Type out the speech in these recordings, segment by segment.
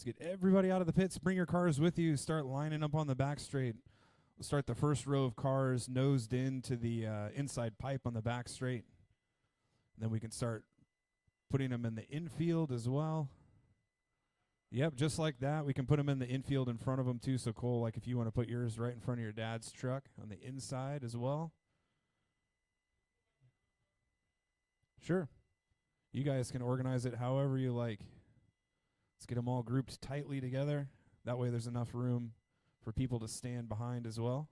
Let's get everybody out of the pits. Bring your cars with you. Start lining up on the back straight. We'll start the first row of cars nosed into the inside pipe on the back straight. Then we can start putting them in the infield as well. Yep, just like that. We can put them in the infield in front of them too. So Cole, like if you want to put yours right in front of your dad's truck on the inside as well. Sure. You guys can organize it however you like. Let's get them all grouped tightly together. That way there's enough room for people to stand behind as well.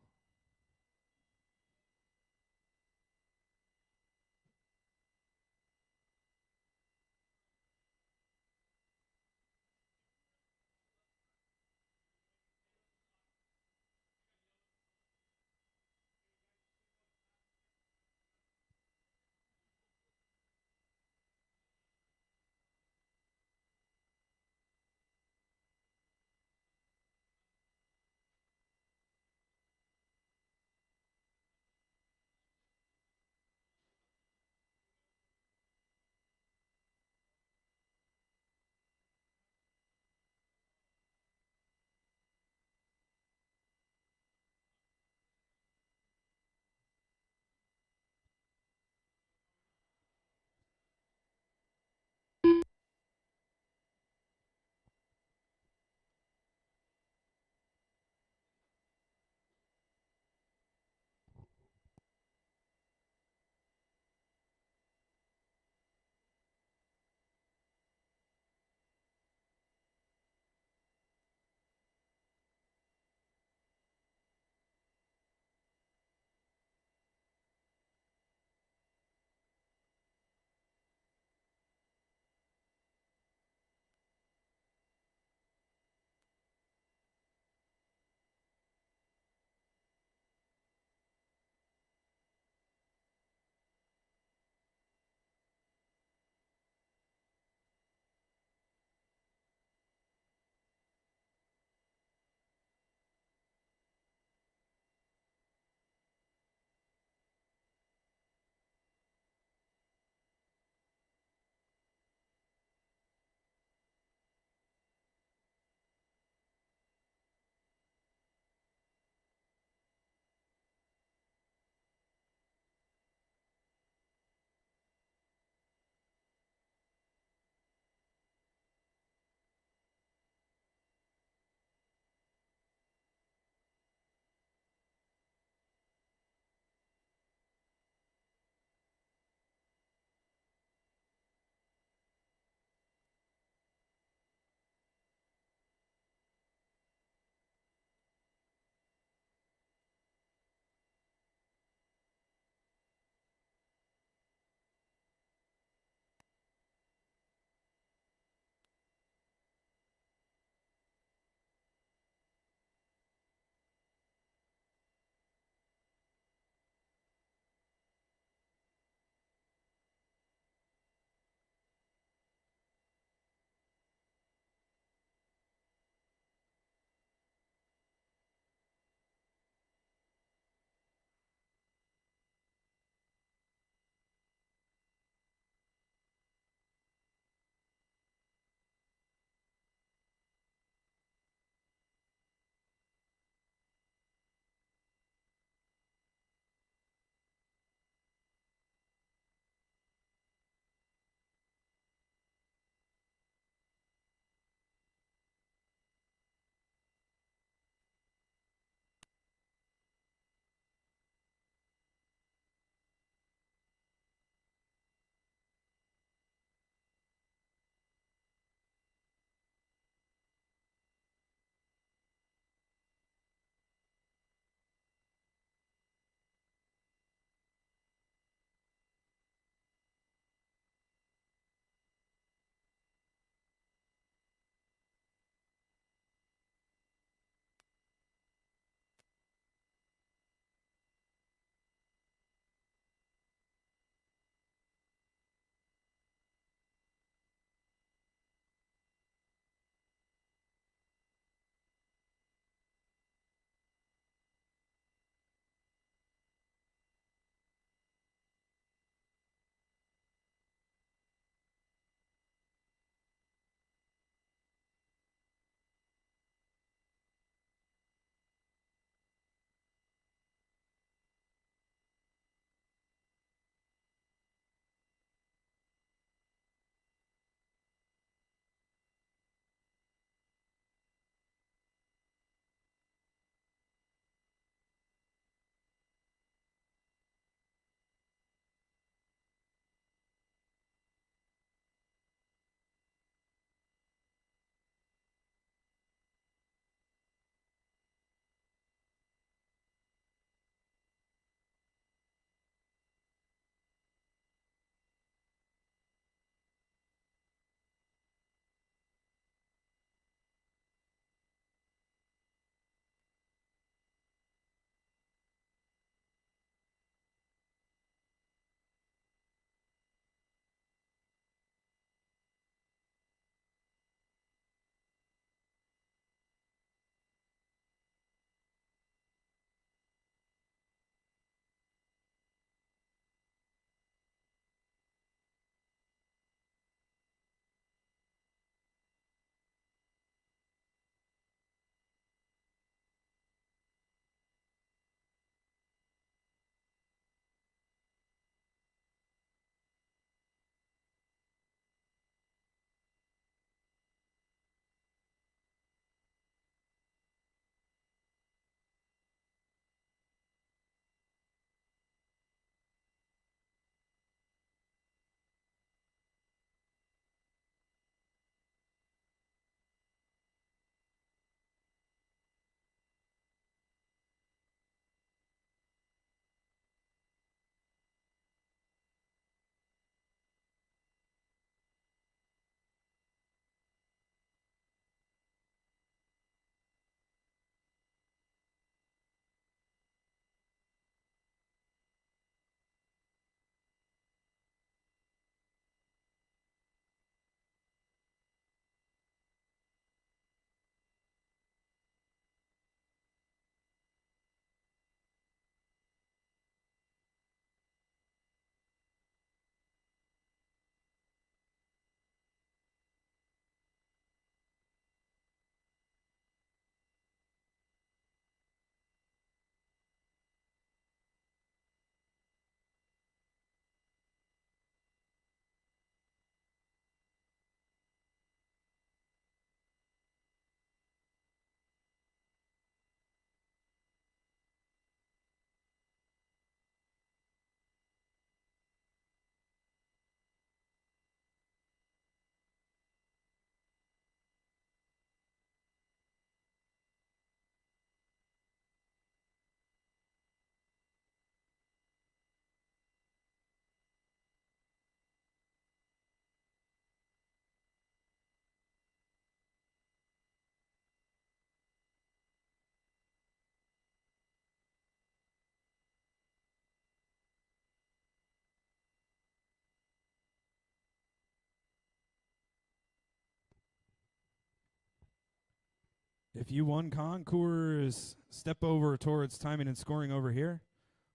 If you won concours, step over towards timing and scoring over here.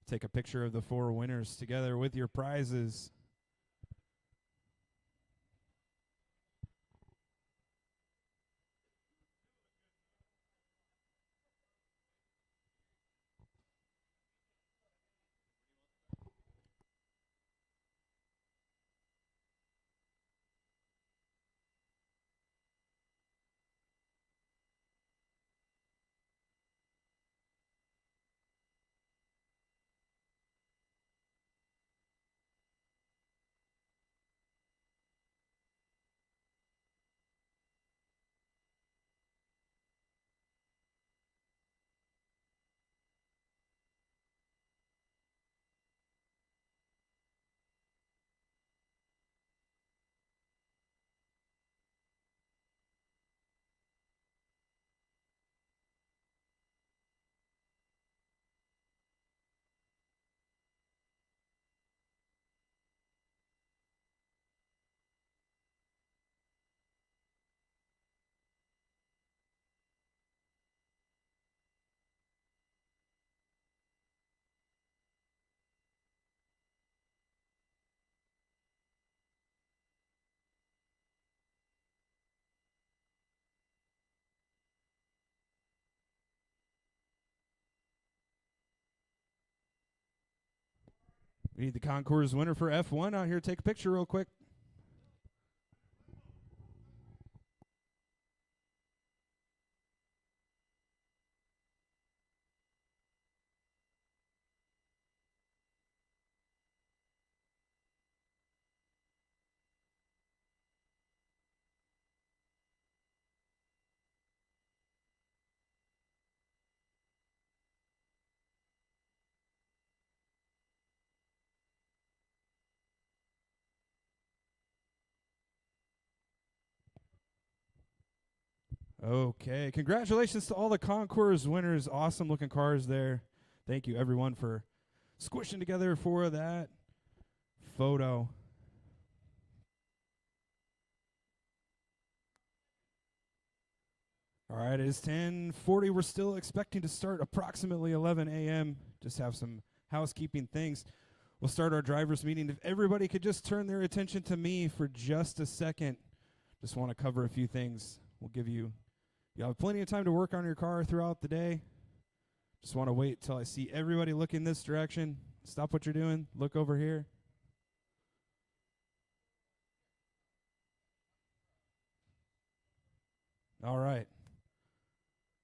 Take a picture of the 4 winners together with your prizes. We need the concours winner for F1 out here. Take a picture real quick. Okay, congratulations to all the concours winners. Awesome looking cars there. Thank you everyone for squishing together for that photo. All right, it is 10:40. We're still expecting to start approximately 11 a.m. Just have some housekeeping things. We'll start our drivers meeting. If everybody could just turn their attention to me for just a second. Just want to cover a few things. We'll give you have plenty of time to work on your car throughout the day. Just want to wait till I see everybody look in this direction. Stop what you're doing. Look over here. All right.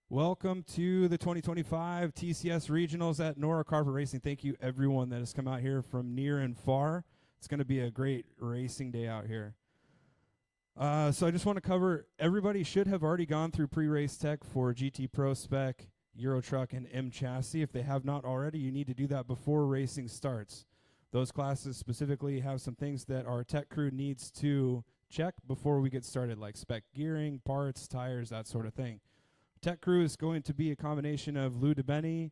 Welcome to the 2025 TCS Regionals at NORA Carpet Racing. Thank you, everyone that has come out here from near and far. It's going to be a great racing day out here. So I just want to cover, everybody should have already gone through pre-race tech for GT Pro Spec, Euro Truck, and M Chassis. If they have not already, you need to do that before racing starts. Those classes specifically have some things that our tech crew needs to check before we get started, like spec gearing, parts, tires, that sort of thing. Tech crew is going to be a combination of Lou DeBenny,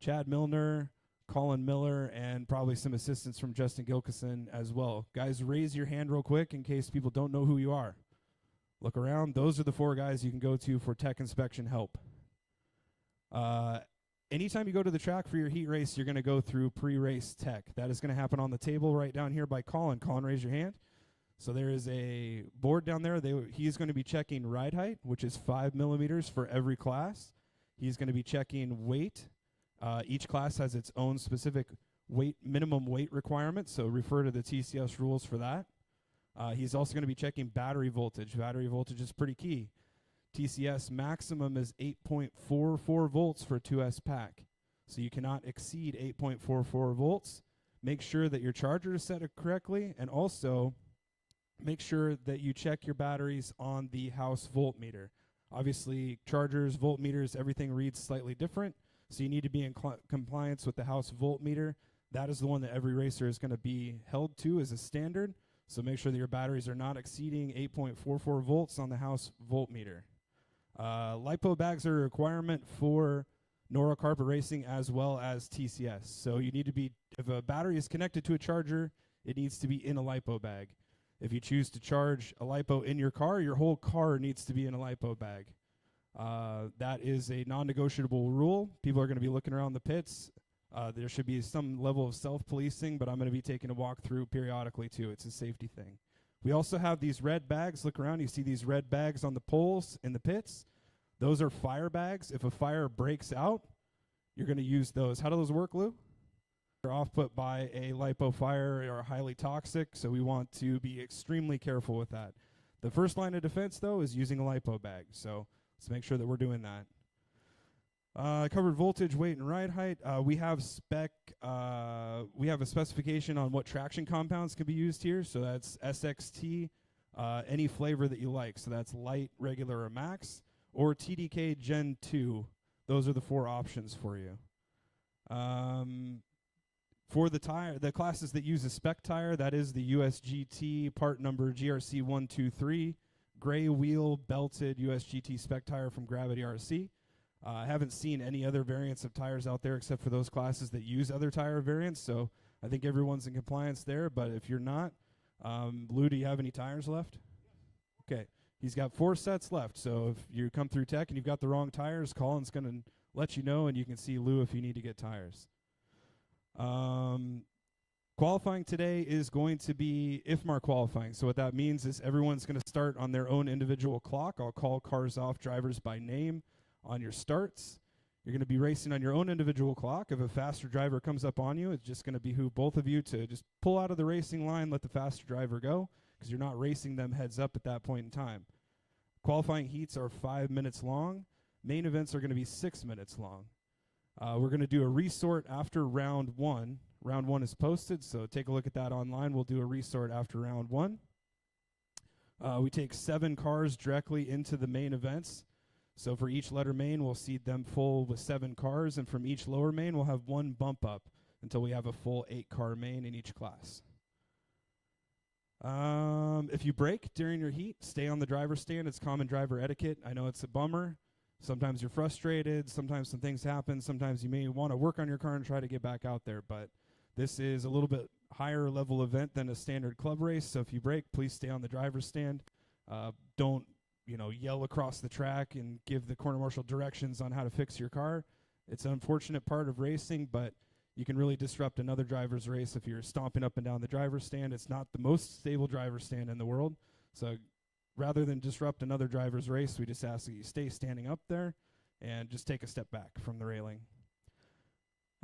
Chad Milner, Colin Miller, and probably some assistance from Justin Gilkison as well. Guys, raise your hand real quick in case people don't know who you are. Look around. Those are the 4 guys you can go to for tech inspection help. Anytime you go to the track for your heat race, you're going to go through pre-race tech. That is going to happen on the table right down here by Colin. Colin, raise your hand. So there is a board down there. He's going to be checking ride height, which is 5 millimeters for every class. He's going to be checking weight. Each class has its own specific minimum weight requirement, so refer to the TCS rules for that. He's also going to be checking battery voltage. Battery voltage is pretty key. TCS maximum is 8.44 volts for a 2S pack, so you cannot exceed 8.44 volts. Make sure that your charger is set correctly, and also make sure that you check your batteries on the house voltmeter. Obviously, chargers, voltmeters, everything reads slightly different. So you need to be in compliance with the house voltmeter. That is the one that every racer is going to be held to as a standard. So make sure that your batteries are not exceeding 8.44 volts on the house voltmeter. LiPo bags are a requirement for NORA Carpet Racing as well as TCS. So you need to be, if a battery is connected to a charger, it needs to be in a LiPo bag. If you choose to charge a LiPo in your car, your whole car needs to be in a LiPo bag. That is a non-negotiable rule. People are going to be looking around the pits. There should be some level of self-policing, but I'm going to be taking a walk through periodically too. It's a safety thing. We also have these red bags. Look around. You see these red bags on the poles in the pits. Those are fire bags. If a fire breaks out, you're going to use those. How do those work, Lou? They're off put by a lipo fire or highly toxic, so we want to be extremely careful with that. The first line of defense, though, is using a lipo bag, so let's make sure that we're doing that. Covered voltage, weight, and ride height. We have a specification on what traction compounds can be used here, so that's SXT, any flavor that you like, so that's light, regular, or max, or TDK Gen 2. Those are the 4 options for you. For the tire, the classes that use a spec tire, that is the USGT part number GRC123, gray wheel belted USGT spec tire from Gravity RC. I haven't seen any other variants of tires out there except for those classes that use other tire variants, so I think everyone's in compliance there, but if you're not, Lou, do you have any tires left? Okay, he's got 4 sets left, so if you come through tech and you've got the wrong tires, Colin's going to let you know, and you can see Lou if you need to get tires. Qualifying today is going to be IFMAR qualifying. So what that means is everyone's going to start on their own individual clock. I'll call cars off, drivers by name on your starts. You're going to be racing on your own individual clock. If a faster driver comes up on you, it's just going to behoove both of you to just pull out of the racing line, let the faster driver go, because you're not racing them heads up at that point in time. Qualifying heats are 5 minutes long. Main events are going to be 6 minutes long. We're going to do a resort after round 1. Round 1 is posted, so take a look at that online. We'll do a resort after round 1. We take 7 cars directly into the main events. So for each letter main, we'll seed them full with 7 cars, and from each lower main, we'll have 1 bump up until we have a full 8-car main in each class. If you brake during your heat, stay on the driver's stand. It's common driver etiquette. I know it's a bummer. Sometimes you're frustrated, sometimes some things happen, sometimes you may want to work on your car and try to get back out there, but this is a little bit higher level event than a standard club race, so if you brake, please stay on the driver's stand. Don't, yell across the track and give the corner marshal directions on how to fix your car. It's an unfortunate part of racing, but you can really disrupt another driver's race if you're stomping up and down the driver's stand. It's not the most stable driver's stand in the world, so rather than disrupt another driver's race, we just ask that you stay standing up there and just take a step back from the railing.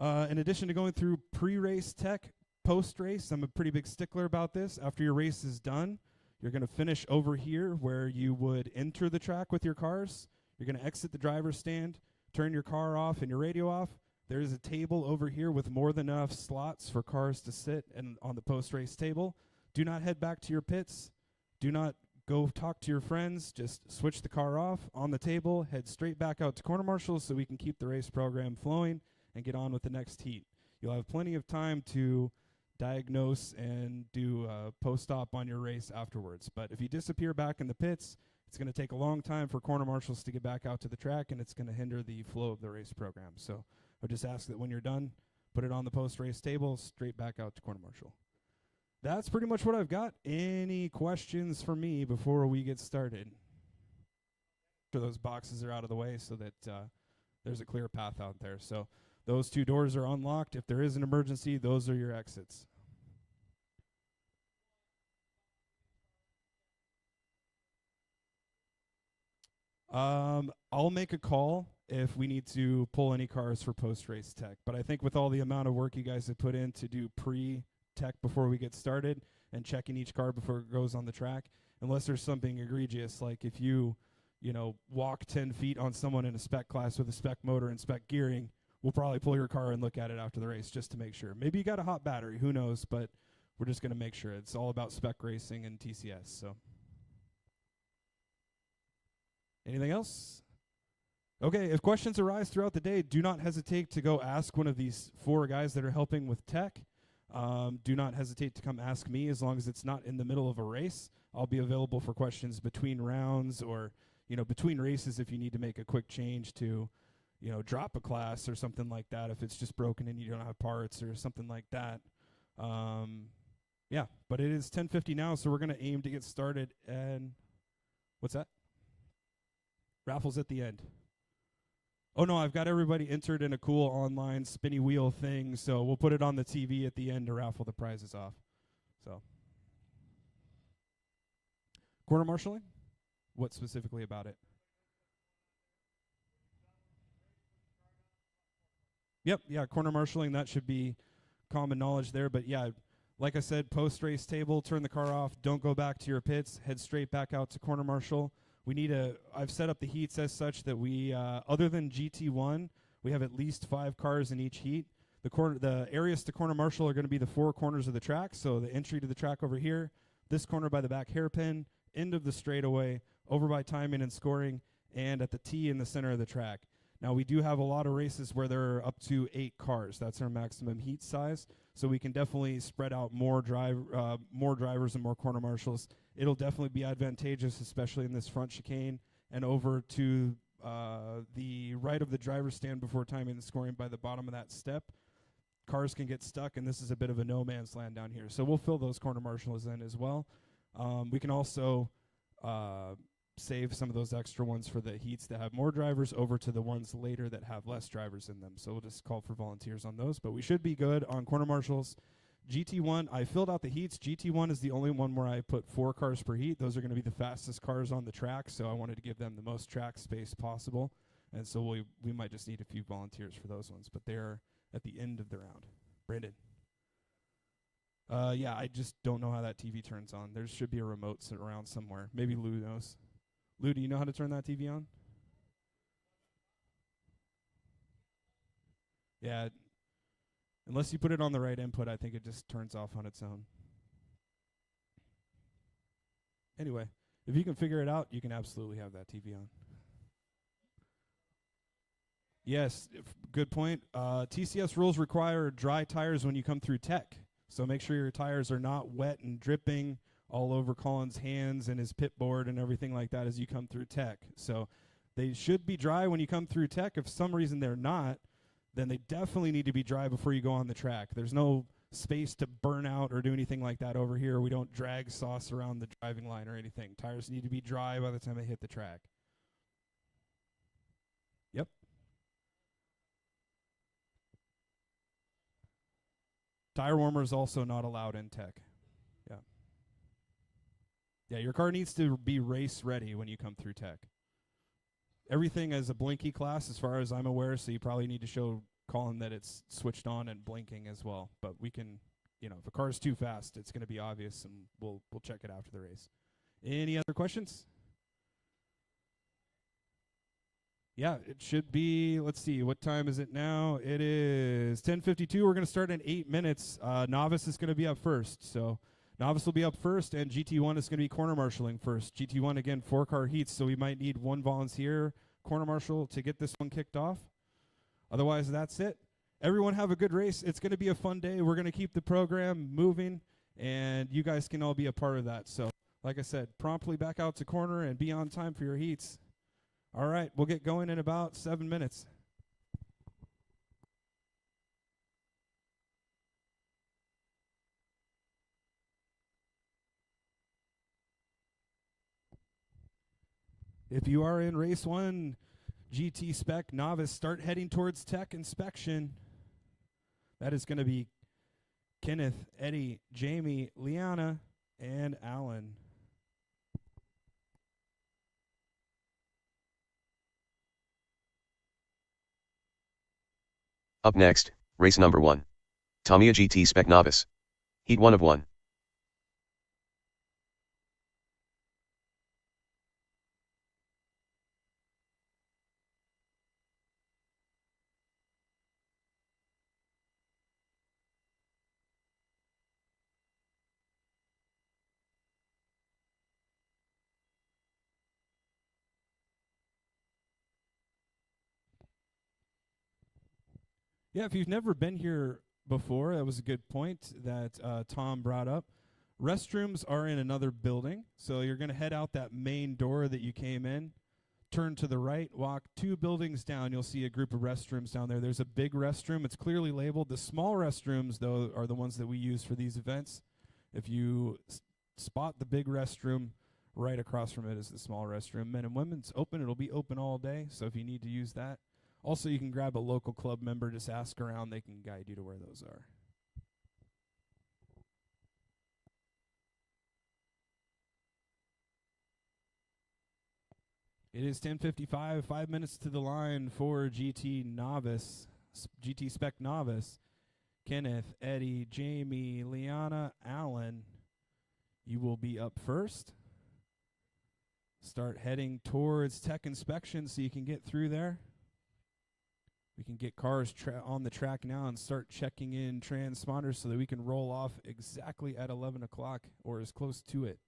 In addition to going through pre-race tech, post-race, I'm a pretty big stickler about this. After your race is done, you're going to finish over here where you would enter the track with your cars. You're going to exit the driver's stand, turn your car off and your radio off. There's a table over here with more than enough slots for cars to sit and on the post-race table. Do not head back to your pits. Do not go talk to your friends, just switch the car off on the table, head straight back out to corner marshals so we can keep the race program flowing and get on with the next heat. You'll have plenty of time to diagnose and do post-op on your race afterwards. But if you disappear back in the pits, it's going to take a long time for corner marshals to get back out to the track, and it's going to hinder the flow of the race program. So I just ask that when you're done, put it on the post-race table, straight back out to corner marshal. That's pretty much what I've got. Any questions for me before we get started? So those boxes are out of the way so that there's a clear path out there. So those 2 doors are unlocked. If there is an emergency, those are your exits. I'll make a call if we need to pull any cars for post-race tech. But I think with all the amount of work you guys have put in to do pre-tech before we get started and checking each car before it goes on the track, unless there's something egregious, like if you walk 10 feet on someone in a spec class with a spec motor and spec gearing, we'll probably pull your car and look at it after the race just to make sure. Maybe you got a hot battery, who knows, but we're just going to make sure. It's all about spec racing and TCS. So, anything else? Okay, if questions arise throughout the day, do not hesitate to go ask one of these 4 guys that are helping with tech. Do not hesitate to come ask me as long as it's not in the middle of a race. I'll be available for questions between rounds or, between races if you need to make a quick change to, drop a class or something like that if it's just broken and you don't have parts or something like that. Yeah, but it is 10:50 now, so we're going to aim to get started. And what's that? Raffles at the end. Oh, no, I've got everybody entered in a cool online spinny wheel thing, so we'll put it on the TV at the end to raffle the prizes off. So, quarter marshaling? What specifically about it? Yep, yeah, corner marshaling, that should be common knowledge there. But yeah, like I said, post-race table, turn the car off, don't go back to your pits, head straight back out to corner marshal. We need I've set up the heats as such that we, other than GT1, we have at least 5 cars in each heat. The areas to corner marshal are going to be the 4 corners of the track. So the entry to the track over here, this corner by the back hairpin, end of the straightaway, over by timing and scoring, and at the T in the center of the track. Now, we do have a lot of races where there are up to 8 cars. That's our maximum heat size. So we can definitely spread out more drivers and more corner marshals. It'll definitely be advantageous, especially in this front chicane and over to the right of the driver's stand before timing and scoring by the bottom of that step. Cars can get stuck, and this is a bit of a no man's land down here. So we'll fill those corner marshals in as well. We can also save some of those extra ones for the heats that have more drivers over to the ones later that have less drivers in them. So we'll just call for volunteers on those. But we should be good on corner marshals. GT1, I filled out the heats. GT1 is the only one where I put 4 cars per heat. Those are going to be the fastest cars on the track, so I wanted to give them the most track space possible. And so we might just need a few volunteers for those ones, but they're at the end of the round. Brandon. Yeah, I just don't know how that TV turns on. There should be a remote around somewhere. Maybe Lou knows. Lou, do you know how to turn that TV on? Yeah. Unless you put it on the right input, I think it just turns off on its own. Anyway, if you can figure it out, you can absolutely have that TV on. Yes, good point. TCS rules require dry tires when you come through tech. So make sure your tires are not wet and dripping all over Colin's hands and his pit board and everything like that as you come through tech. So they should be dry when you come through tech. If for some reason they're not, then they definitely need to be dry before you go on the track. There's no space to burn out or do anything like that over here. We don't drag sauce around the driving line or anything. Tires need to be dry by the time they hit the track. Yep. Tire warmer is also not allowed in tech. Yeah. Yeah, your car needs to be race ready when you come through tech. Everything is a blinky class as far as I'm aware, so you probably need to show Colin that it's switched on and blinking as well. But we can, if a car is too fast, it's going to be obvious, and we'll check it after the race. Any other questions? Yeah, it should be, let's see, what time is it now? It is 10:52. We're going to start in 8 minutes. Novice is going to be up first. So Novice will be up first, and GT1 is going to be corner marshaling first. GT1, again, 4-car heats, so we might need 1 volunteer corner marshal to get this one kicked off. Otherwise, that's it. Everyone have a good race. It's going to be a fun day. We're going to keep the program moving, and you guys can all be a part of that. So, like I said, promptly back out to corner and be on time for your heats. All right, we'll get going in about 7 minutes. If you are in race 1, GT Spec Novice, start heading towards tech inspection. That is going to be Kenneth, Eddie, Jamie, Liana, and Alan. Up next, race number 1. Tamiya GT Spec Novice. Heat 1 of 1. Yeah, if you've never been here before, that was a good point that Tom brought up. Restrooms are in another building, so you're going to head out that main door that you came in, turn to the right, walk 2 buildings down. You'll see a group of restrooms down there. There's a big restroom. It's clearly labeled. The small restrooms, though, are the ones that we use for these events. If you spot the big restroom Right across from it is the small restroom. Men and women's open. It'll be open all day, so if you need to use that. Also, you can grab a local club member, just ask around. They can guide you to where those are. It is 10:55, 5 minutes to the line for GT Spec Novice. Kenneth, Eddie, Jamie, Liana, Allen, you will be up first. Start heading towards tech inspection so you can get through there. We can get cars on the track now and start checking in transponders so that we can roll off exactly at 11 o'clock or as close to it.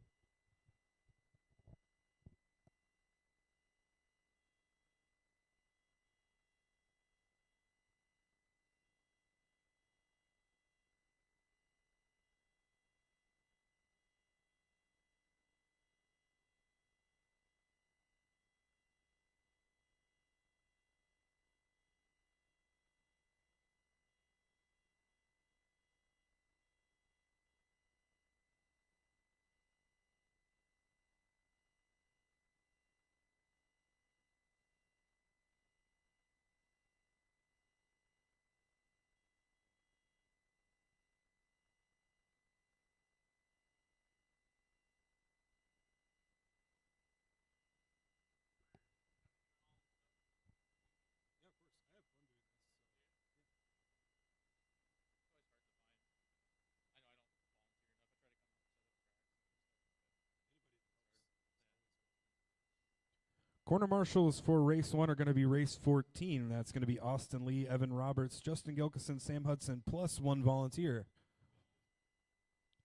Corner marshals for race 1 are going to be race 14. That's going to be Austin Lee, Evan Roberts, Justin Gilkison, Sam Hudson, plus 1 volunteer.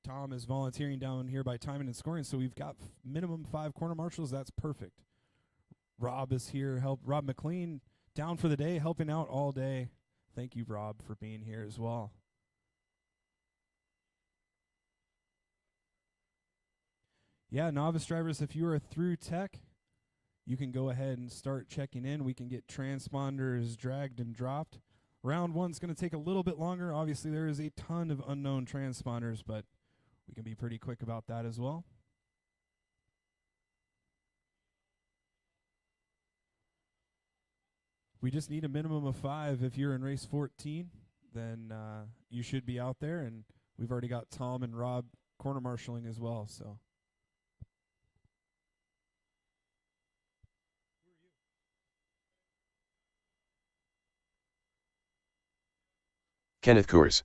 Tom is volunteering down here by timing and scoring, so we've got minimum 5 corner marshals. That's perfect. Rob is here. Rob McLean down for the day, helping out all day. Thank you, Rob, for being here as well. Yeah, novice drivers, if you are through tech, you can go ahead and start checking in. We can get transponders dragged and dropped. Round 1's going to take a little bit longer. Obviously, there is a ton of unknown transponders, but we can be pretty quick about that as well. We just need a minimum of 5. If you're in race 14, then you should be out there, and we've already got Tom and Rob corner marshaling as well, so. Kenneth Coors.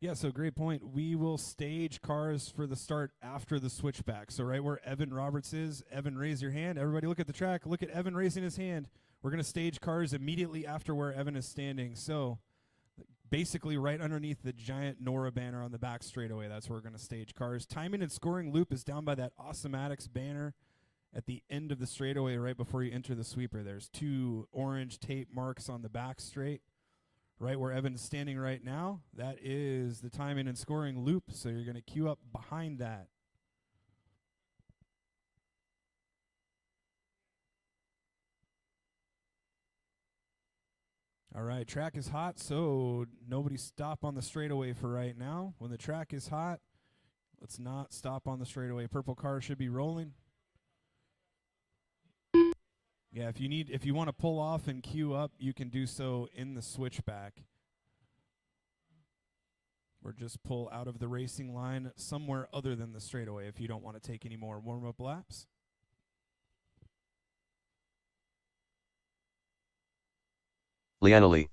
Yeah, so great point. We will stage cars for the start after the switchback. So right where Evan Roberts is, Evan, raise your hand. Everybody look at the track. Look at Evan raising his hand. We're going to stage cars immediately after where Evan is standing. So basically right underneath the giant NORA banner on the back straightaway. That's where we're going to stage cars. Timing and scoring loop is down by that Awesomatics banner at the end of the straightaway right before you enter the sweeper. There's 2 orange tape marks on the back straight. Right where Evan's standing right now, that is the timing and scoring loop, so you're going to queue up behind that. All right, track is hot, so nobody stop on the straightaway for right now. When the track is hot, let's not stop on the straightaway. Purple car should be rolling. Yeah, if you want to pull off and queue up, you can do so in the switchback. Or just pull out of the racing line somewhere other than the straightaway if you don't want to take any more warm-up laps. Liana Lee.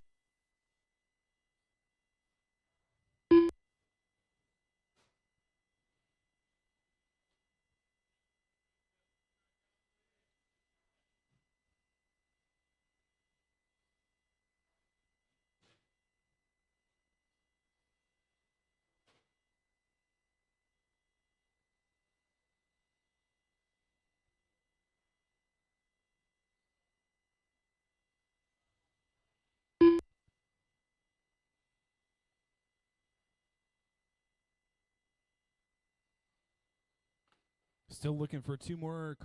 Still looking for 2 more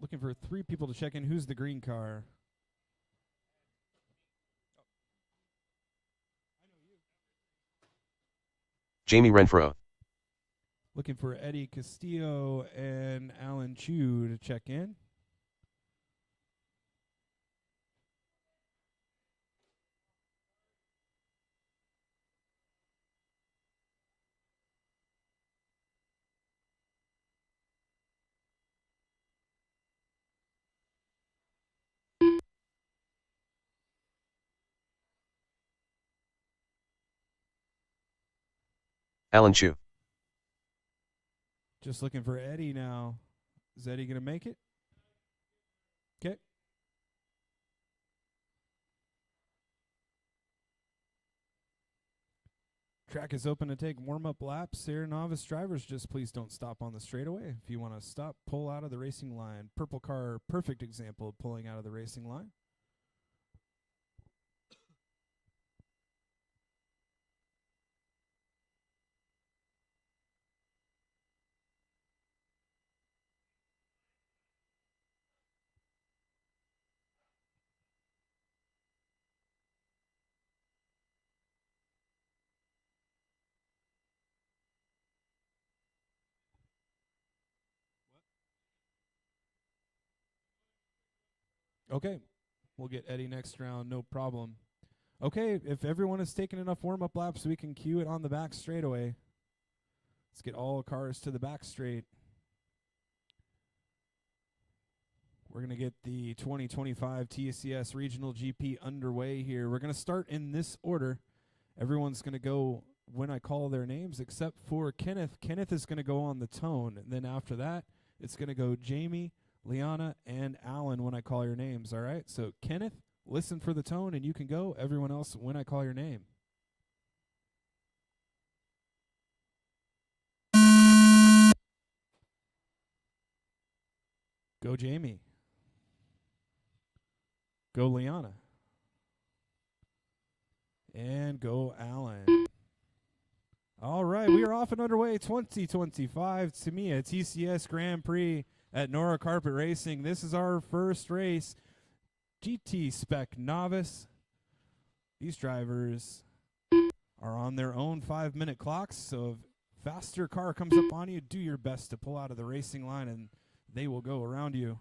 looking for 3 people to check in. Who's the green car? Jamie Renfro. Looking for Eddie Castillo and Alan Chu to check in. Alan Chu. Just looking for Eddie now. Is Eddie going to make it? Okay. Track is open to take warm-up laps here. Novice drivers, just please don't stop on the straightaway. If you want to stop, pull out of the racing line. Purple car, perfect example of pulling out of the racing line. Okay, we'll get Eddie next round, no problem. Okay, if everyone has taken enough warm-up laps, we can cue it on the back straightaway. Let's get all cars to the back straight. We're going to get the 2025 TCS Regional GP underway here. We're going to start in this order. Everyone's going to go when I call their names, except for Kenneth. Kenneth is going to go on the tone. And then after that, it's going to go Jamie, Liana, and Alan when I call your names, all right? So Kenneth, listen for the tone, and you can go. Everyone else when I call your name. Go Jamie. Go Liana. And go Alan. All right, we are off and underway. 2025 Tamiya TCS Grand Prix at NORA Carpet Racing. This is our first race. GT Spec Novice. These drivers are on their own 5-minute clocks, so if a faster car comes up on you, do your best to pull out of the racing line, and they will go around you.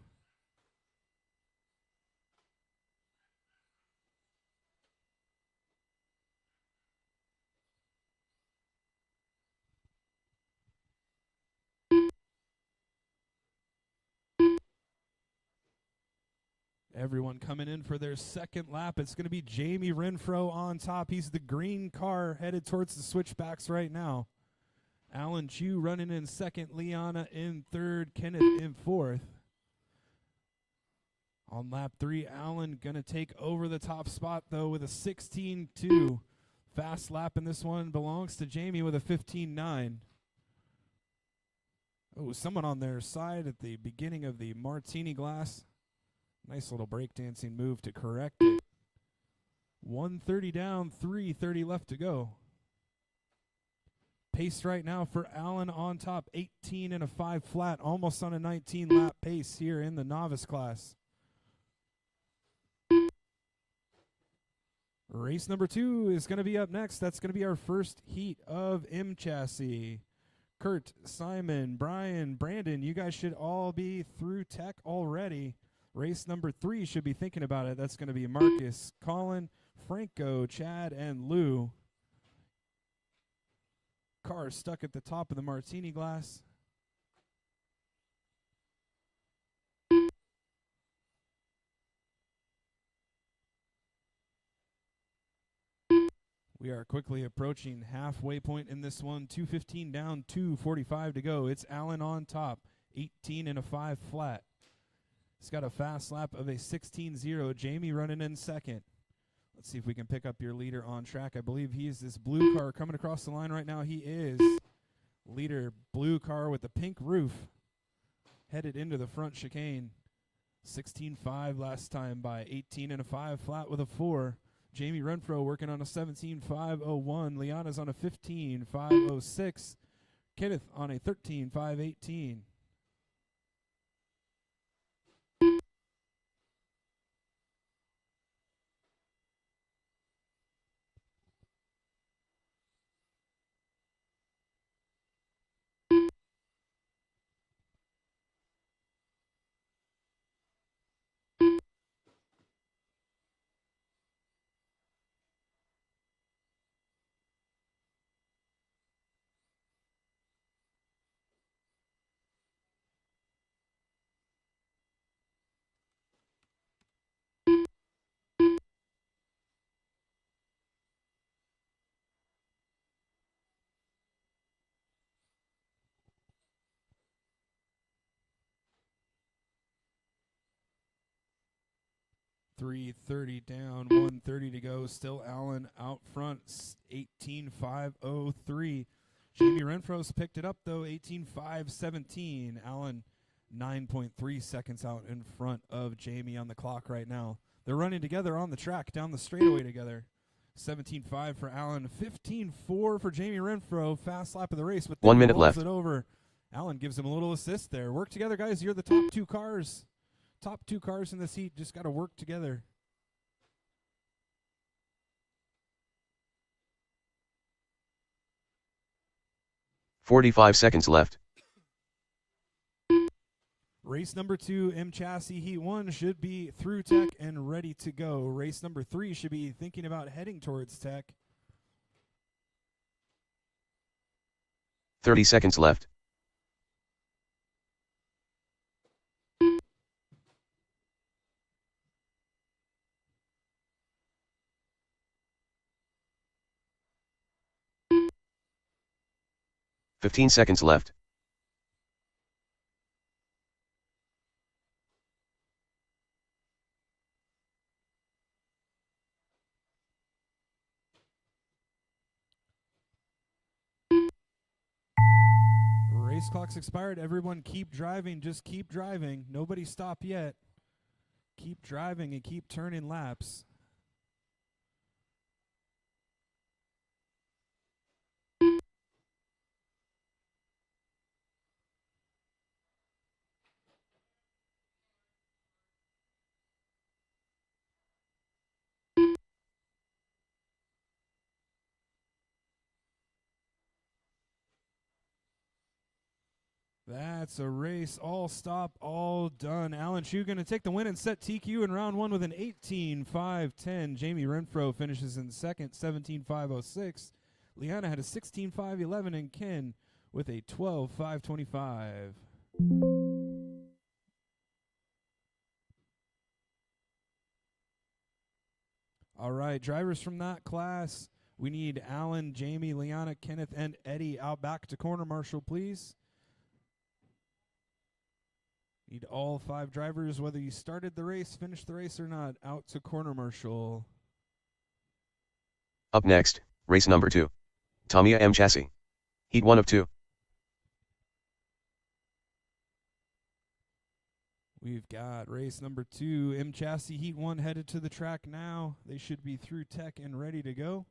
Everyone coming in for their second lap. It's going to be Jamie Renfro on top. He's the green car headed towards the switchbacks right now. Alan Chu running in second. Liana in third. Kenneth in fourth. On lap 3, Alan going to take over the top spot, though, with a 16.2. Fast lap in this one belongs to Jamie with a 15.9. Oh, someone on their side at the beginning of the martini glass. Nice little breakdancing move to correct it. 130 down, 330 left to go. Pace right now for Alan on top, 18 and a 5 flat, almost on a 19 lap pace here in the novice class. Race number 2 is going to be up next. That's going to be our first heat of M Chassis. Kurt, Simon, Brian, Brandon, you guys should all be through tech already. Race number 3 should be thinking about it. That's going to be Marcus, Colin, Franco, Chad, and Lou. Car stuck at the top of the martini glass. We are quickly approaching halfway point in this one. 2:15 down, 2:45 to go. It's Alan on top, 18 and a 5 flat. He's got a fast lap of a 16.0. Jamie running in second. Let's see if we can pick up your leader on track. I believe he is this blue car coming across the line right now. He is leader, blue car with the pink roof, headed into the front chicane. 16.5 last time by 18 and a 5 flat with a 4. Jamie Renfro working on a 17.501. Liana's on a 15.506. Kenneth on a 13.518. 3:30 down, 1:30 to go. Still Allen out front, 18:5:03. Jamie Renfro's picked it up, though, 18:5:17. Allen 9.3 seconds out in front of Jamie on the clock right now. They're running together on the track, down the straightaway together. 17.5 for Allen, 15.4 for Jamie Renfro. Fast lap of the race, but then 1 minute rolls left. it over. Allen gives him a little assist there. Work together, guys. You're the top two cars. Top two cars in this heat. Just got to work together. .45 seconds left. Race number 2, M Chassis Heat 1 should be through tech and ready to go. Race number 3 should be thinking about heading towards tech. 30 seconds left. .15 seconds left. Race clock's expired. Everyone keep driving. Just keep driving. Nobody stop yet. Keep driving and keep turning laps. That's a race. All stop, all done. Alan Shu going to take the win and set TQ in round 1 with an 18.5.10. Jamie Renfro finishes in second, 17.5.06. Liana had a 16.5.11, and Ken with a 12.5.25. All right, drivers from that class. We need Alan, Jamie, Liana, Kenneth, and Eddie out back to corner marshal, please. Need all 5 drivers, whether you started the race, finished the race, or not, out to corner marshal. Up next, race number 2. Tamiya M Chassis. Heat 1 of 2. We've got race number 2, M Chassis Heat 1 headed to the track now. They should be through tech and ready to go.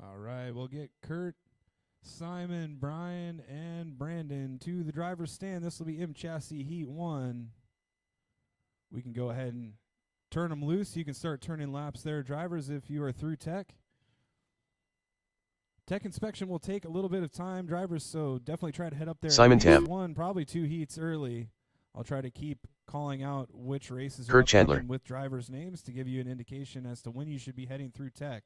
All right, we'll get Kurt, Simon, Brian, and Brandon to the driver's stand. This will be M Chassis Heat 1. We can go ahead and turn them loose. You can start turning laps there, drivers, if you are through tech. Tech inspection will take a little bit of time, drivers, so definitely try to head up there Simon at least Tam. 1, probably 2 heats early. I'll try to keep calling out which races are Kurt Chandler. upcoming with drivers' names to give you an indication as to when you should be heading through tech.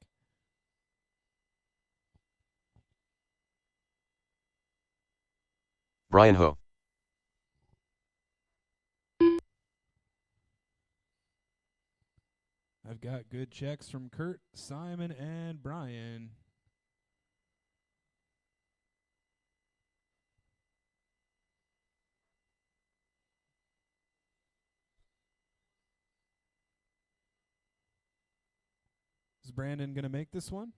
Brian Ho. I've got good checks from Kurt, Simon, and Brian. Is Brandon going to make this one?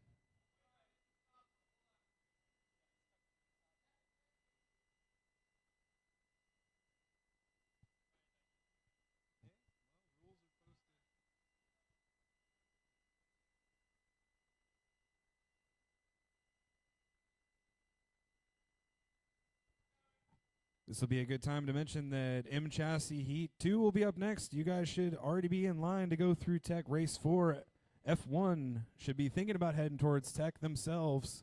This will be a good time to mention that M Chassis Heat 2 will be up next. You guys should already be in line to go through Tech Race 4. F1 should be thinking about heading towards Tech themselves.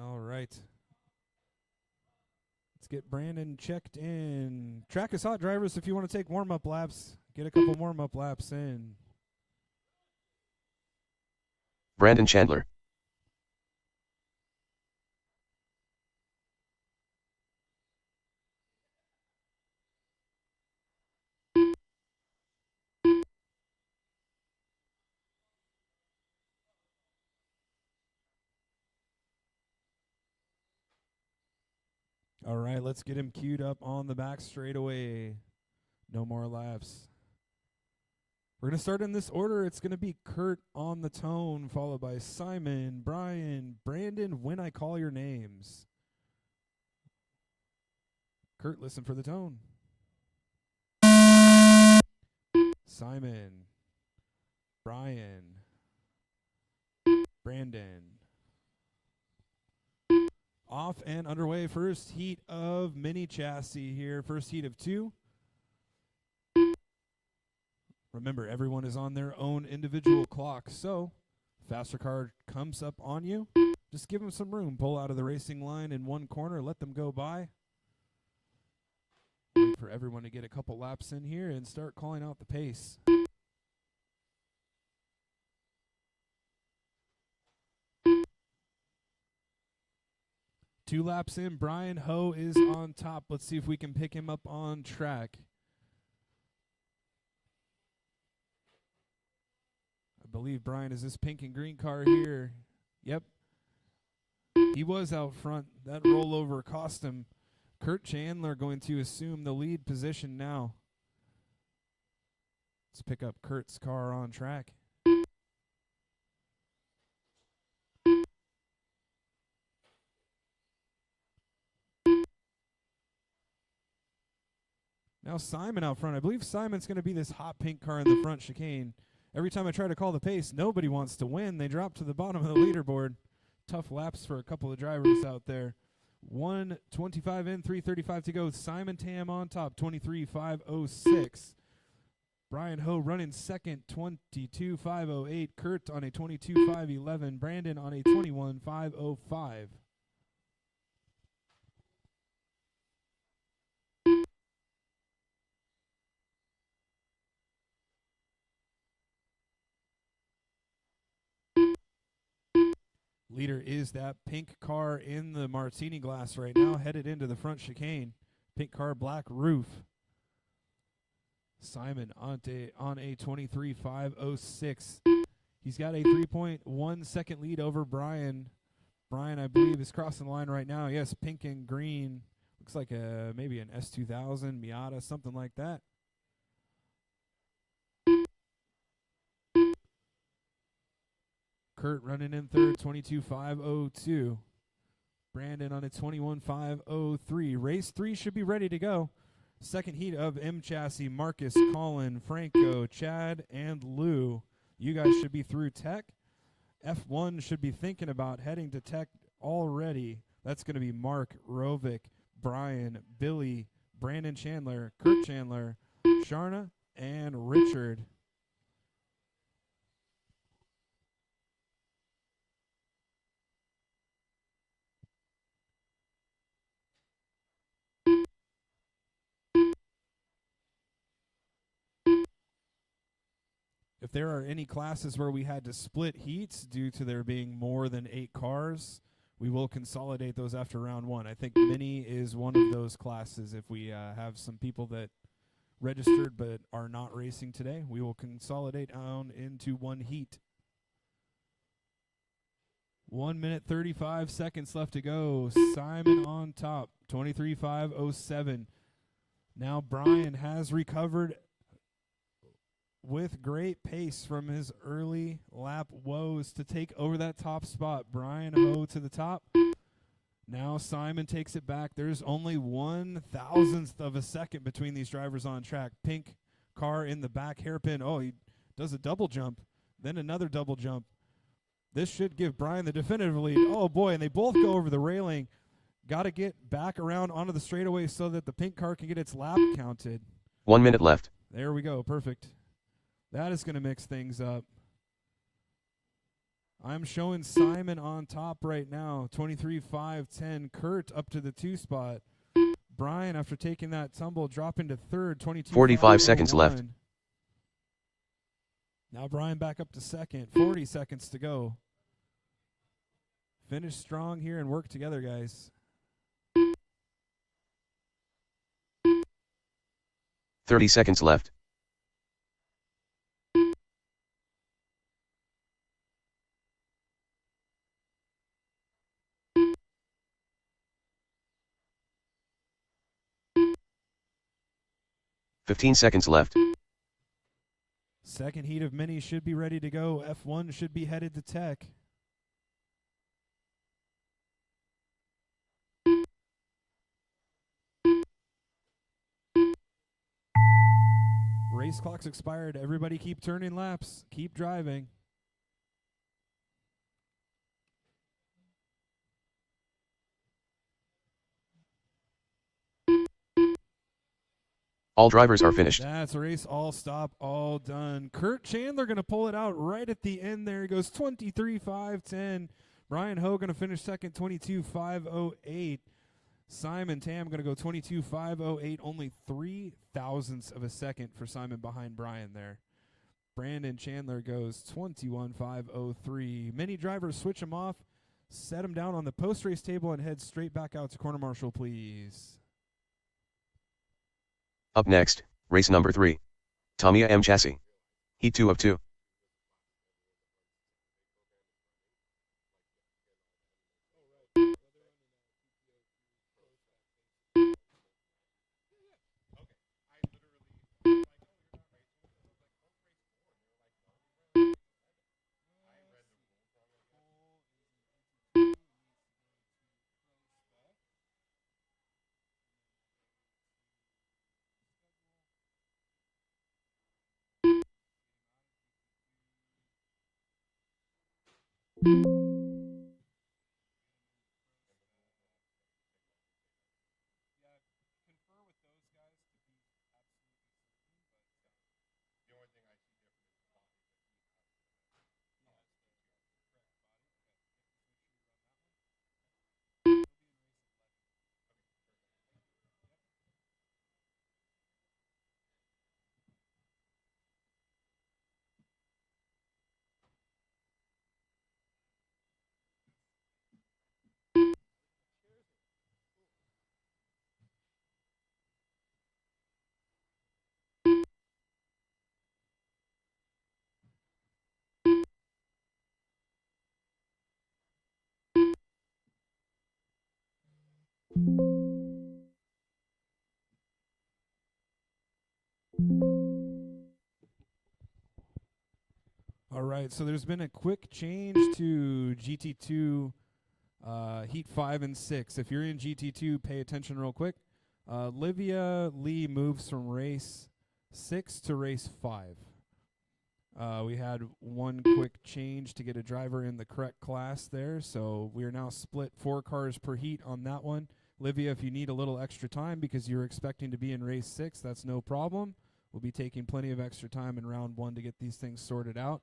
All right. Let's get Brandon checked in. Track is hot, drivers. If you want to take warm-up laps, get a couple warm-up laps in. Brandon Chandler. All right, let's get him queued up on the back straightaway. No more laps. We're going to start in this order. It's going to be Kurt on the tone, followed by Simon, Brian, Brandon, when I call your names. Kurt, listen for the tone. Simon, Brian, Brandon. Off and underway. First heat of mini chassis here. First heat of 2. Remember, everyone is on their own individual clock, so faster car comes up on you. Just give them some room. Pull out of the racing line in one corner. Let them go by. Wait for everyone to get a couple laps in here and start calling out the pace. Two laps in, Brian Ho is on top. Let's see if we can pick him up on track. I believe Brian is this pink and green car here. Yep. He was out front. That rollover cost him. Kurt Chandler going to assume the lead position now. Let's pick up Kurt's car on track. Now Simon out front. I believe Simon's going to be this hot pink car in the front chicane. Every time I try to call the pace, nobody wants to win. They drop to the bottom of the leaderboard. Tough laps for a couple of drivers out there. 1:25 in, 3:35 to go. Simon Tam on top, 23.506. Brian Ho running second, 22.508. Kurt on a 22.511. Brandon on a 21.505. Leader is that pink car in the martini glass right now, headed into the front chicane. Pink car, black roof. Simon on a 23.506. He's got a 3.1 second lead over Brian. Brian, I believe, is crossing the line right now. Yes, pink and green. Looks like maybe an S2000 Miata, something like that. Kurt running in third, 22.502. Brandon on a 21.503. Race 3 should be ready to go. Second heat of M Chassis, Marcus, Colin, Franco, Chad, and Lou. You guys should be through Tech. F1 should be thinking about heading to Tech already. That's going to be Mark, Rovic, Brian, Billy, Brandon Chandler, Kurt Chandler, Sharna, and Richard. If there are any classes where we had to split heats due to there being more than 8 cars, we will consolidate those after round 1. I think Mini is one of those classes. If we have some people that registered but are not racing today, we will consolidate down into one heat. 1 minute 35 seconds left to go. Simon on top, 23.507. Now Brian has recovered with great pace from his early lap woes to take over that top spot. Brian Ho to the top. Now Simon takes it back. There's only 1/1000th of a second between these drivers on track. Pink car in the back hairpin. Oh, he does a double jump, then another double jump. This should give Brian the definitive lead. Oh, boy, and they both go over the railing. Got to get back around onto the straightaway so that the pink car can get its lap counted. 1 minute left. There we go. Perfect. That is going to mix things up. I'm showing Simon on top right now, 23.510. Kurt up to the 2 spot. Brian, after taking that tumble, dropping to 3rd, 22. 45 seconds left. Now Brian back up to 2nd, 40 seconds to go. Finish strong here and work together, guys. 30 seconds left. $15 seconds left. Second heat of Mini should be ready to go. F1 should be headed to Tech. Race clock's expired. Everybody keep turning laps. Keep driving. All drivers are finished. That's a race. All stop, all done. Kurt Chandler going to pull it out right at the end there. He goes 23.510. Brian Ho going to finish second, 22.508. Simon Tam going to go 22.508. Only 0.003 of a second for Simon behind Brian there. Brandon Chandler goes 21.503. Many drivers switch them off, set them down on the post-race table, and head straight back out to corner marshal, please. Up next, race number 3. Tamiya M chassis. Heat 2 of 2. All right, so there's been a quick change to GT2 Heat 5 and 6. If you're in GT2, pay attention real quick. Livia Lee moves from race 6 to race 5. We had one quick change to get a driver in the correct class there, so we are now split 4 cars per heat on that one. Livia, if you need a little extra time because you're expecting to be in race 6, that's no problem. We'll be taking plenty of extra time in round 1 to get these things sorted out.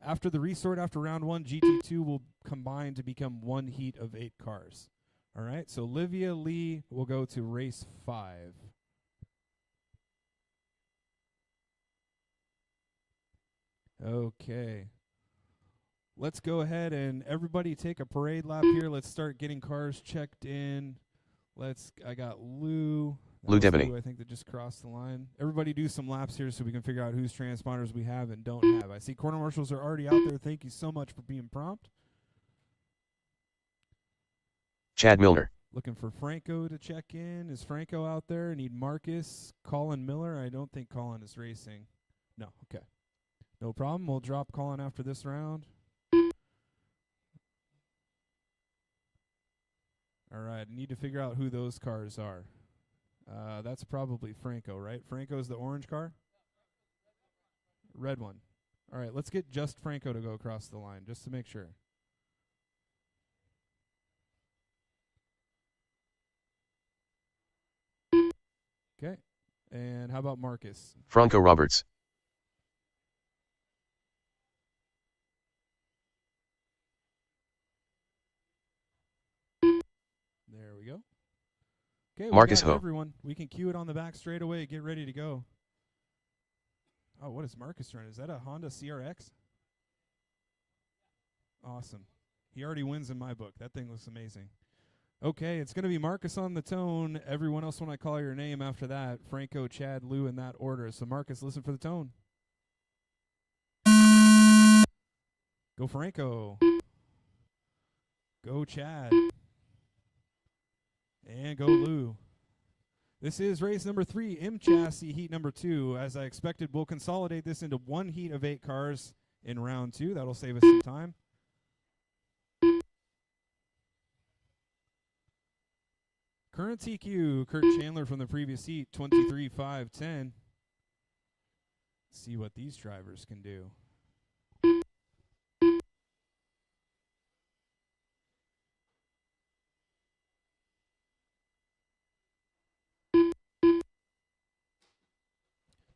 After the resort, after round 1, GT2 will combine to become one heat of 8 cars. All right, so Livia Lee will go to race 5. Okay. Let's go ahead and everybody take a parade lap here. Let's start getting cars checked in. I got Lou. Lou Devaney. Lou, I think, that just crossed the line. Everybody do some laps here so we can figure out whose transponders we have and don't have. I see corner marshals are already out there. Thank you so much for being prompt. Chad Milner. Looking for Franco to check in. Is Franco out there? I need Marcus. Colin Miller. I don't think Colin is racing. No, okay. No problem. We'll drop Colin after this round. All right, I need to figure out who those cars are. That's probably Franco, right? Franco's the orange car? Red one. All right, let's get just Franco to go across the line, just to make sure. Okay, and how about Marcus? Franco Roberts. There we go. Okay, Marcus we got Ho. everyone. We can cue it on the back straight away. Get ready to go. Oh, what is Marcus running? Is that a Honda CRX? Awesome. He already wins in my book. That thing looks amazing. Okay, it's going to be Marcus on the tone. Everyone else when I call your name after that. Franco, Chad, Lou in that order. So Marcus, listen for the tone. Go Franco. Go Chad. And go Lou. This is race number 3, M Chassis heat number 2. As I expected, we'll consolidate this into one heat of 8 cars in round 2. That'll save us some time. Current TQ, Kurt Chandler from the previous heat, 23.510. See what these drivers can do.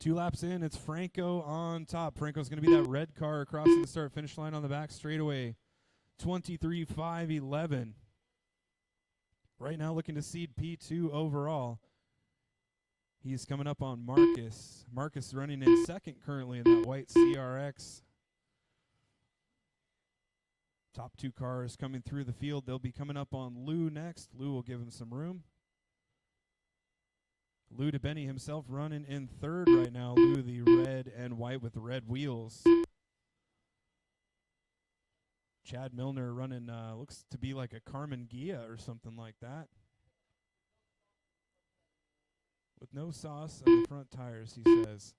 Two laps in, it's Franco on top. Franco's going to be that red car crossing the start-finish line on the back straightaway. 23.511. Right now looking to seed P2 overall. He's coming up on Marcus. Marcus running in second currently in that white CRX. Top 2 cars coming through the field. They'll be coming up on Lou next. Lou will give him some room. Lou DeBenny himself running in third right now. Lou the red and white with the red wheels. Chad Milner running, looks to be like a Carmen Gia or something like that. With no sauce on the front tires, he says.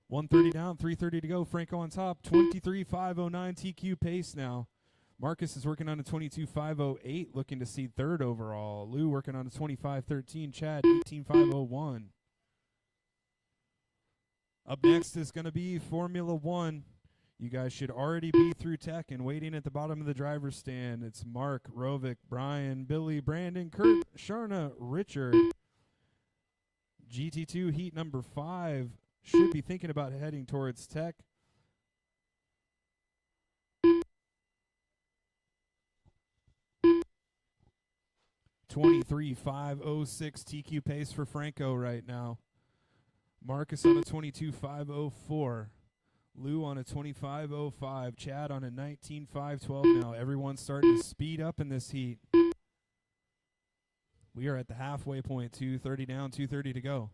130 down, 330 to go. Franco on top, 23.509 TQ pace now. Marcus is working on a 22.508, looking to seed third overall. Lou working on a 25.13. Chad, 18.501. Up next is going to be Formula One. You guys should already be through tech and waiting at the bottom of the driver's stand. It's Mark, Rovic, Brian, Billy, Brandon, Kurt, Sharna, Richard. GT2 heat number 5 should be thinking about heading towards tech. $23.506 TQ pace for Franco right now. Marcus on a 22.504. Lou on a 25.05. Chad on a 19.512 now. Everyone's starting to speed up in this heat. We are at the halfway point. 230 down, 230 to go.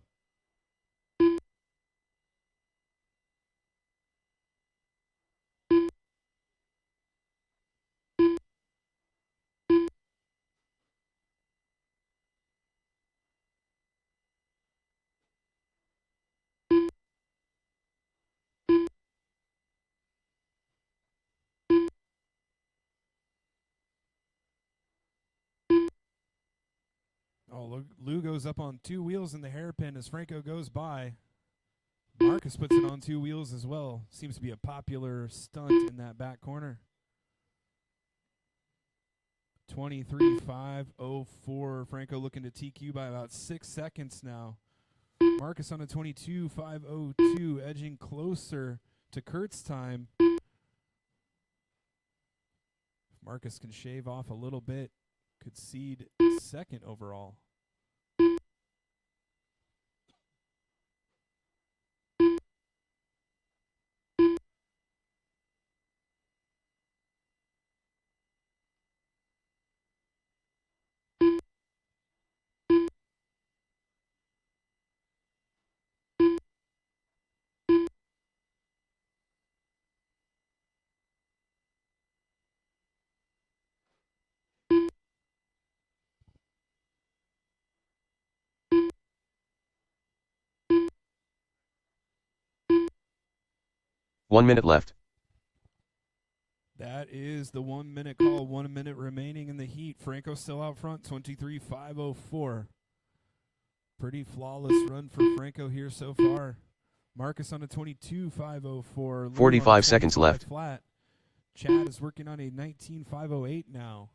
Oh, Lou goes up on 2 wheels in the hairpin as Franco goes by. Marcus puts it on 2 wheels as well. Seems to be a popular stunt in that back corner. 23.504. Franco looking to TQ by about 6 seconds now. Marcus on a 22.502, edging closer to Kurt's time. Marcus can shave off a little bit. Could seed second overall. 1 minute left. That is the 1 minute call. 1 minute remaining in the heat. Franco still out front, 23.504. Pretty flawless run for Franco here so far. Marcus on a 22.504. 45 seconds left. Flat. Chad is working on a 19.508 now.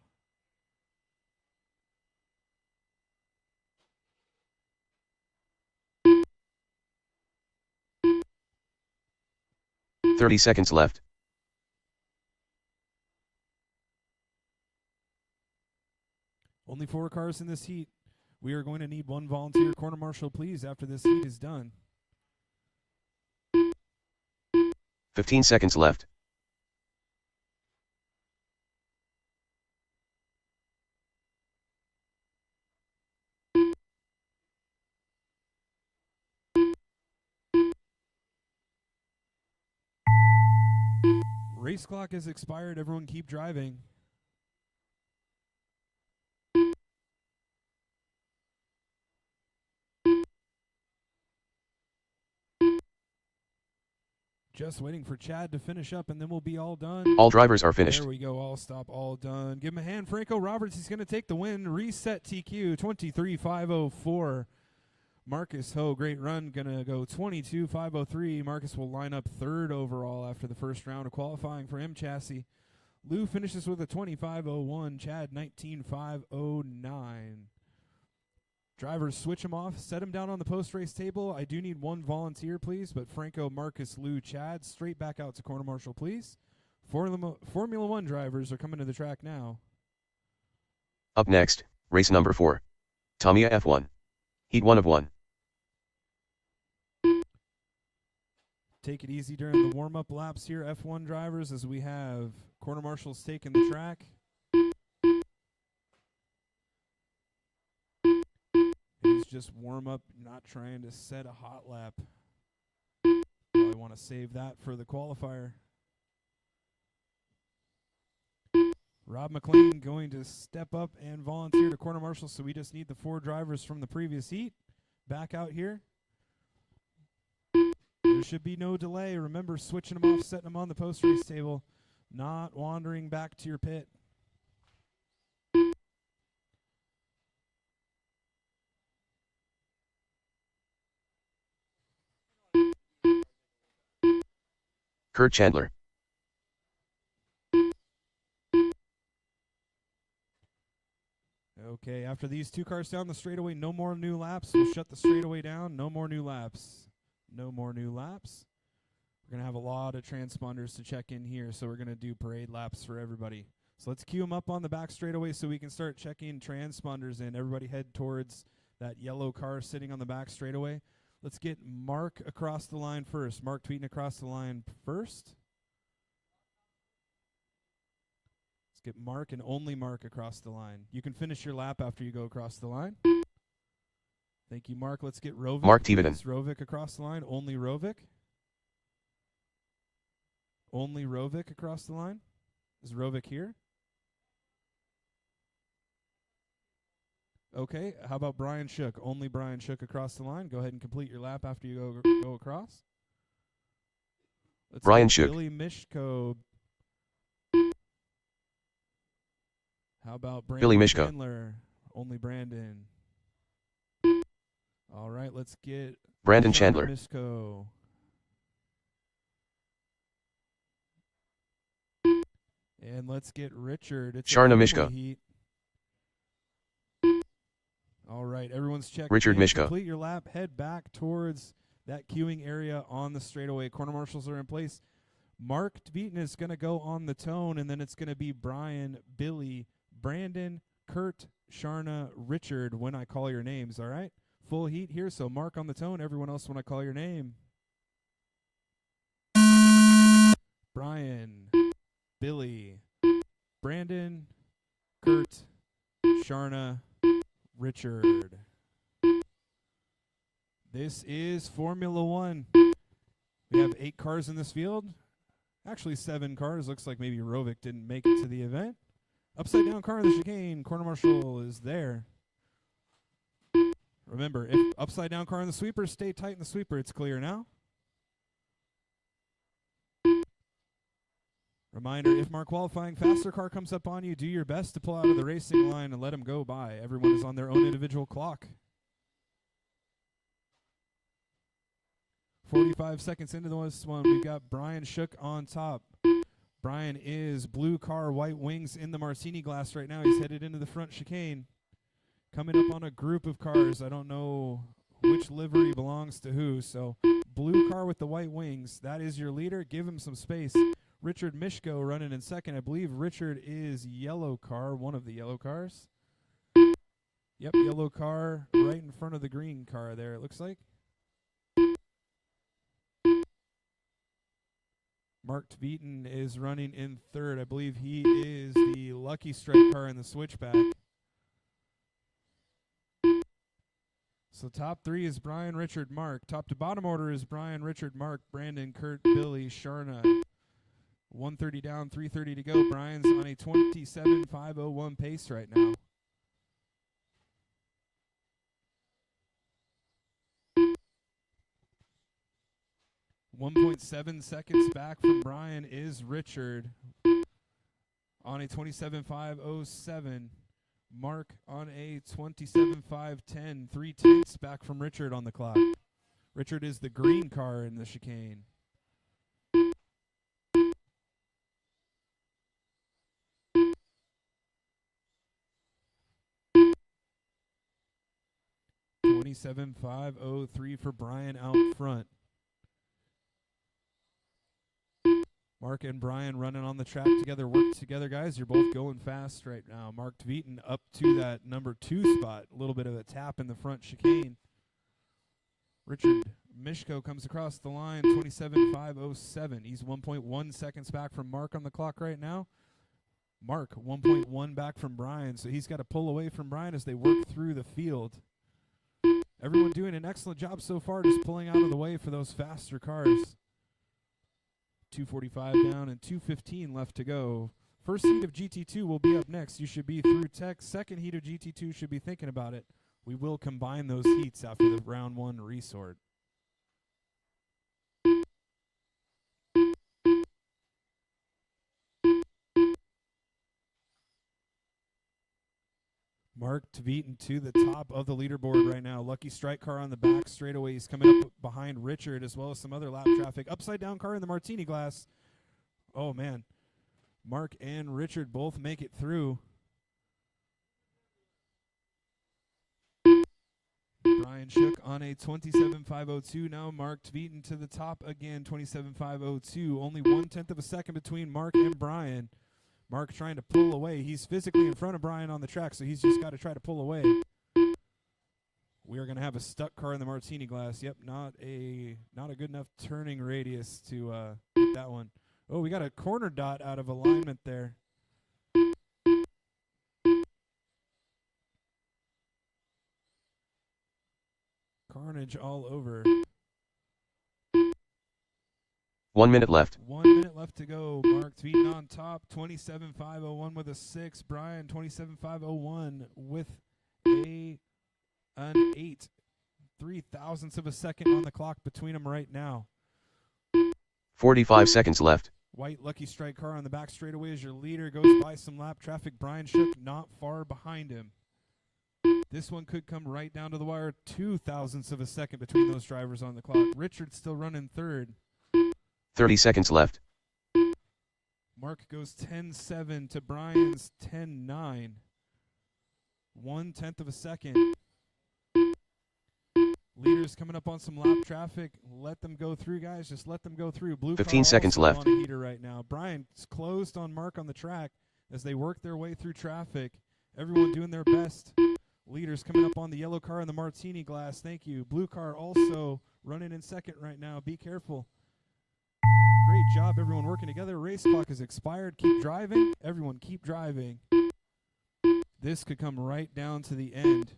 .30 seconds left. Only 4 cars in this heat. We are going to need 1 volunteer corner marshal, please, after this heat is done. 15 seconds left. Race clock has expired. Everyone keep driving. Just waiting for Chad to finish up, and then we'll be all done. All drivers are finished. There we go. All stop, all done. Give him a hand. Franco Roberts, he's going to take the win. Reset TQ, 23.504. Marcus Ho, great run. Going to go 22.503. Marcus will line up 3rd overall after the first round of qualifying for M Chassis. Lou finishes with a 25.01. Chad, 19.509. Drivers, switch them off. Set them down on the post-race table. I do need 1 volunteer, please. But Franco, Marcus, Lou, Chad, straight back out to corner marshal, please. Formula 1 drivers are coming to the track now. Up next, race number 4. Tamiya F1. Heat 1 of 1. Take it easy during the warm-up laps here, F1 drivers, as we have corner marshals taking the track. It is just warm-up, not trying to set a hot lap. Probably want to save that for the qualifier. Rob McLean going to step up and volunteer to corner marshal, so we just need the 4 drivers from the previous heat back out here. There should be no delay. Remember, switching them off, setting them on the post-race table, not wandering back to your pit. Kurt Chandler. Okay, after these 2 cars down the straightaway, no more new laps. We'll shut the straightaway down. No more new laps. No more new laps. We're going to have a lot of transponders to check in here, so we're going to do parade laps for everybody. So let's queue them up on the back straightaway so we can start checking transponders in. Everybody head towards that yellow car sitting on the back straightaway. Let's get Mark across the line first. Mark Tweeten across the line first. Let's get Mark and only Mark across the line. You can finish your lap after you go across the line. Thank you, Mark. Let's get Rovic. Mark Tivedan. Rovic across the line. Only Rovic. Only Rovic across the line. Is Rovic here? Okay, how about Brian Shook? Only Brian Shook across the line. Go ahead and complete your lap after you go across. Let's Brian Shook. Billy Mishko. How about Brandon Billy Mishko. Chandler? Only Brandon. All right, let's get Brandon Sharna Chandler. Mishko. And let's get Richard. It's Sharna a Mishko. heat. All right, everyone's checked. Richard in. Mishko. Complete your lap. Head back towards that queuing area on the straightaway. Corner marshals are in place. Mark Tweeten is going to go on the tone, and then it's going to be Brian, Billy, Brandon, Kurt, Sharna, Richard when I call your names, all right? Full heat here, so Mark on the tone, everyone else when I call your name. Brian, Billy, Brandon, Kurt, Sharna, Richard. This is Formula 1. We have 8 cars in this field. Actually, 7 cars. Looks like maybe Rovic didn't make it to the event. Upside down car in the chicane. Corner marshal is there. Remember, if upside down car in the sweeper, stay tight in the sweeper. It's clear now. Reminder, if Mark qualifying, faster car comes up on you, do your best to pull out of the racing line and let him go by. Everyone is on their own individual clock. 45 seconds into this one, we've got Brian Shook on top. Brian is blue car, white wings in the martini glass right now. He's headed into the front chicane. Coming up on a group of cars. I don't know which livery belongs to who. So blue car with the white wings. That is your leader. Give him some space. Richard Mishko running in second. I believe Richard is yellow car, one of the yellow cars. Yep, yellow car right in front of the green car there, it looks like. Mark Tveeten is running in third. I believe he is the Lucky Strike car in the switchback. So top three is Brian, Richard, Mark. Top to bottom order is Brian, Richard, Mark, Brandon, Kurt, Billy, Sharna. 130 down, 330 to go. Brian's on a 27.501 pace right now. .7 seconds back from Brian is Richard on a 27.507. Mark on a 27.510. 3/10 back from Richard on the clock. Richard is the green car in the chicane. .27.503 for Brian out front. Mark and Brian running on the track together, work together, guys. You're both going fast right now. Mark Tveeten up to that number 2 spot. A little bit of a tap in the front chicane. Richard Mishko comes across the line, 27.507. He's 1.1 seconds back from Mark on the clock right now. Mark, 1.1 back from Brian, so he's got to pull away from Brian as they work through the field. Everyone doing an excellent job so far, just pulling out of the way for those faster cars. 2:45 down and 2:15 left to go. First heat of GT2 will be up next. You should be through tech. Second heat of GT2 should be thinking about it. We will combine those heats after the round 1 resort. Mark Tveeten to the top of the leaderboard right now. Lucky Strike car on the back straightaway. He's coming up behind Richard as well as some other lap traffic. Upside down car in the martini glass. Oh, man. Mark and Richard both make it through. Brian Shook on a 27.502. Now Mark Tveeten to the top again, 27.502. Only 1/10 of a second between Mark and Brian. Mark trying to pull away. He's physically in front of Brian on the track, so he's just got to try to pull away. We are going to have a stuck car in the martini glass. Yep, not a good enough turning radius to get that one. Oh, we got a corner dot out of alignment there. Carnage all over. 1 minute left. 1 minute left to go. Mark Tveeten on top, 27.501 with a 6. Brian, 27.501 with an 8. 0.03 of a second on the clock between them right now. 45 seconds left. White Lucky Strike car on the back straightaway as your leader. Goes by some lap traffic. Brian Shook not far behind him. This one could come right down to the wire. 0.02 of a second between those drivers on the clock. Richard's still running third. 30 seconds left. Mark goes 10.7 to Brian's 10.9. 1/10 of a second. Leaders coming up on some lap traffic. Let them go through, guys. Just let them go through. Blue 15 seconds left. On a heater right now. Brian's closed on Mark on the track as they work their way through traffic. Everyone doing their best. Leaders coming up on the yellow car in the martini glass. Thank you. Blue car also running in second right now. Be careful. Great job, everyone working together. Race clock is expired. Keep driving. Everyone keep driving. This could come right down to the end.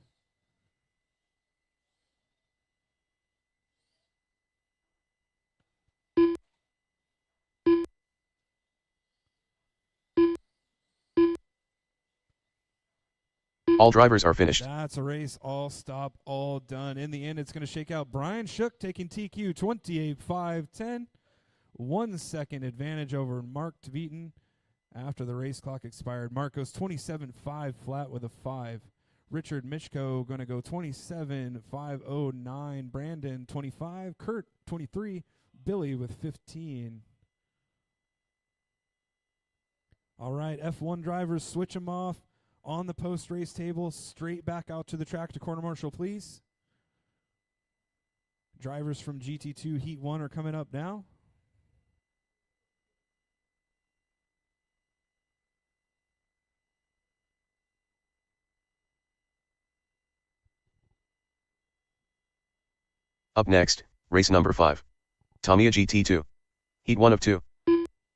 All drivers are finished. That's a race. All stop, all done. In the end, it's going to shake out Brian Shook taking TQ 28.510 1 second advantage over Mark Tveeten after the race clock expired. Mark goes 27.5 flat with a 5. Richard Michko going to go 27.509. Brandon 25. Kurt 23. Billy with 15. All right, F1 drivers, switch them off on the post-race table, straight back out to the track to corner marshal, please. Drivers from GT2 Heat 1 are coming up now. Up next, race number 5. Tamiya GT2. Heat 1 of 2.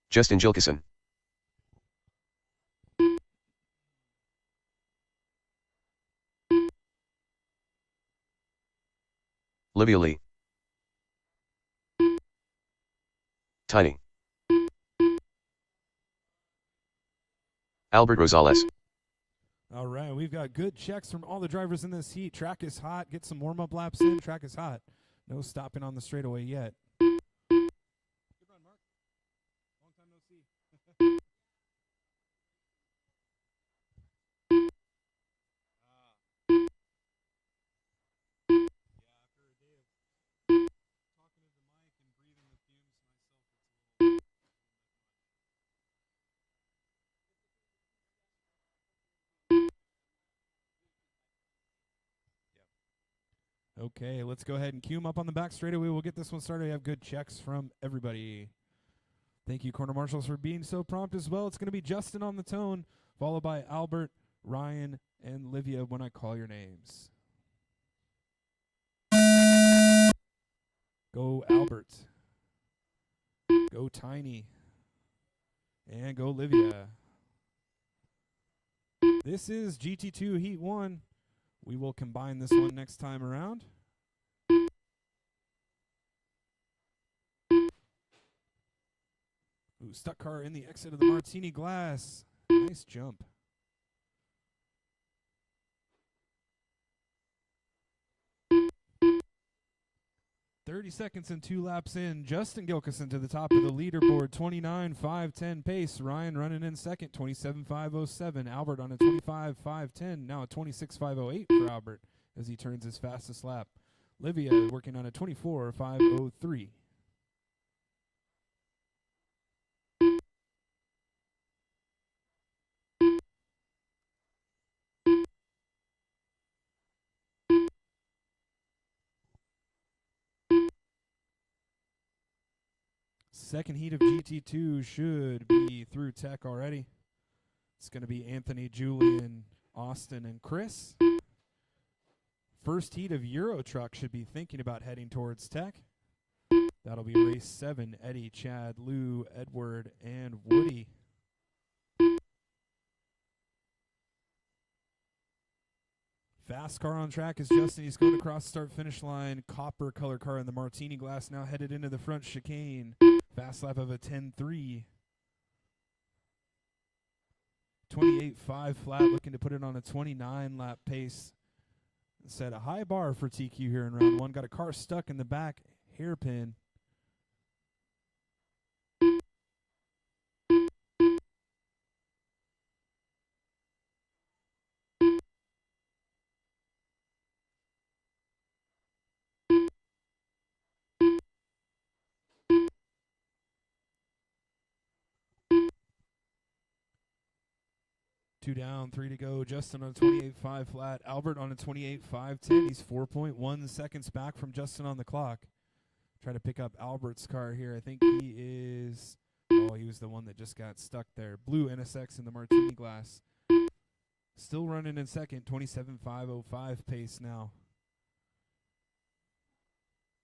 Justin Gilkison. Livia Lee. Tiny. Albert Rosales. All right, we've got good checks from all the drivers in this heat. Track is hot. Get some warm-up laps in. Track is hot. No stopping on the straightaway yet. Good run, Mark. Long time no see. Okay, let's go ahead and cue him up on the back straightaway. We'll get this one started. We have good checks from everybody. Thank you, corner marshals, for being so prompt as well. It's going to be Justin on the tone, followed by Albert, Ryan, and Livia when I call your names. Go Albert. Go Tiny. And go Livia. This is GT2 Heat 1. We will combine this one next time around. Ooh, stuck car in the exit of the Martini glass. Nice jump. .30 seconds and 2 laps in. Justin Gilkison to the top of the leaderboard, 29.510 pace. Ryan running in second, 27.507. Albert on a 25.510, now a 26.508 for Albert as he turns his fastest lap. Livia working on a 24.503. Second heat of GT2 should be through tech already. It's going to be Anthony, Julian, Austin, and Chris. First heat of Euro Truck should be thinking about heading towards tech. That'll be race 7. Eddie, Chad, Lou, Edward, and Woody. Fast car on track is Justin. He's going across start-finish line. Copper color car in the Martini glass now headed into the front chicane. Fast lap of a 10.3. 28.5 flat, looking to put it on a 29 lap pace. Set a high bar for TQ here in round 1. Got a car stuck in the back hairpin. Two down, 3 to go. Justin on a 28.5 flat. Albert on a 28.510. He's 4.1 seconds back from Justin on the clock. Try to pick up Albert's car here. I think he is... Oh, he was the one that just got stuck there. Blue NSX in the Martini glass. Still running in second. 27.505 pace now.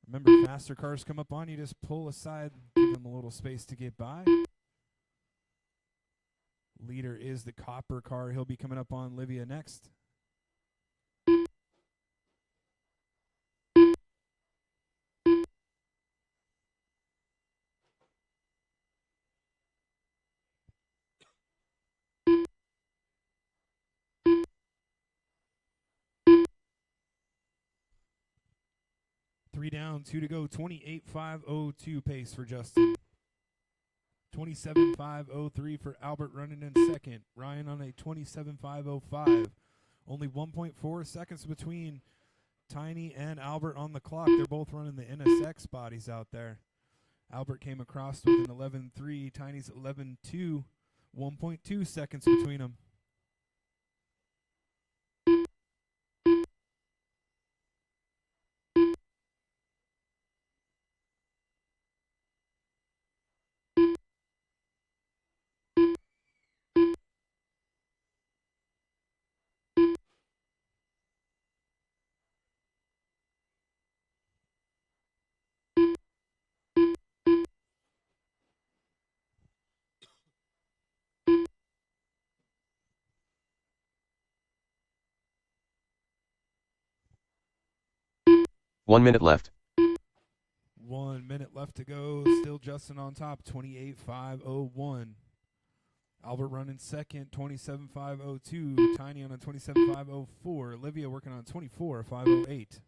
Remember, faster cars come up on you. Just pull aside. Give them a little space to get by. Leader is the copper car. He'll be coming up on Livia next. Three down, 2 to go. 28.502 pace for Justin. 27.503 for Albert running in second. Ryan on a 27.505. Only 1.4 seconds between Tiny and Albert on the clock. They're both running the NSX bodies out there. Albert came across with an 11.3. Tiny's 11.2. 1.2 seconds between them. One minute left. 1 minute left to go. Still Justin on top, 28.501. Albert running second, 27.502. Tiny on a 27.504. Olivia working on 24.508.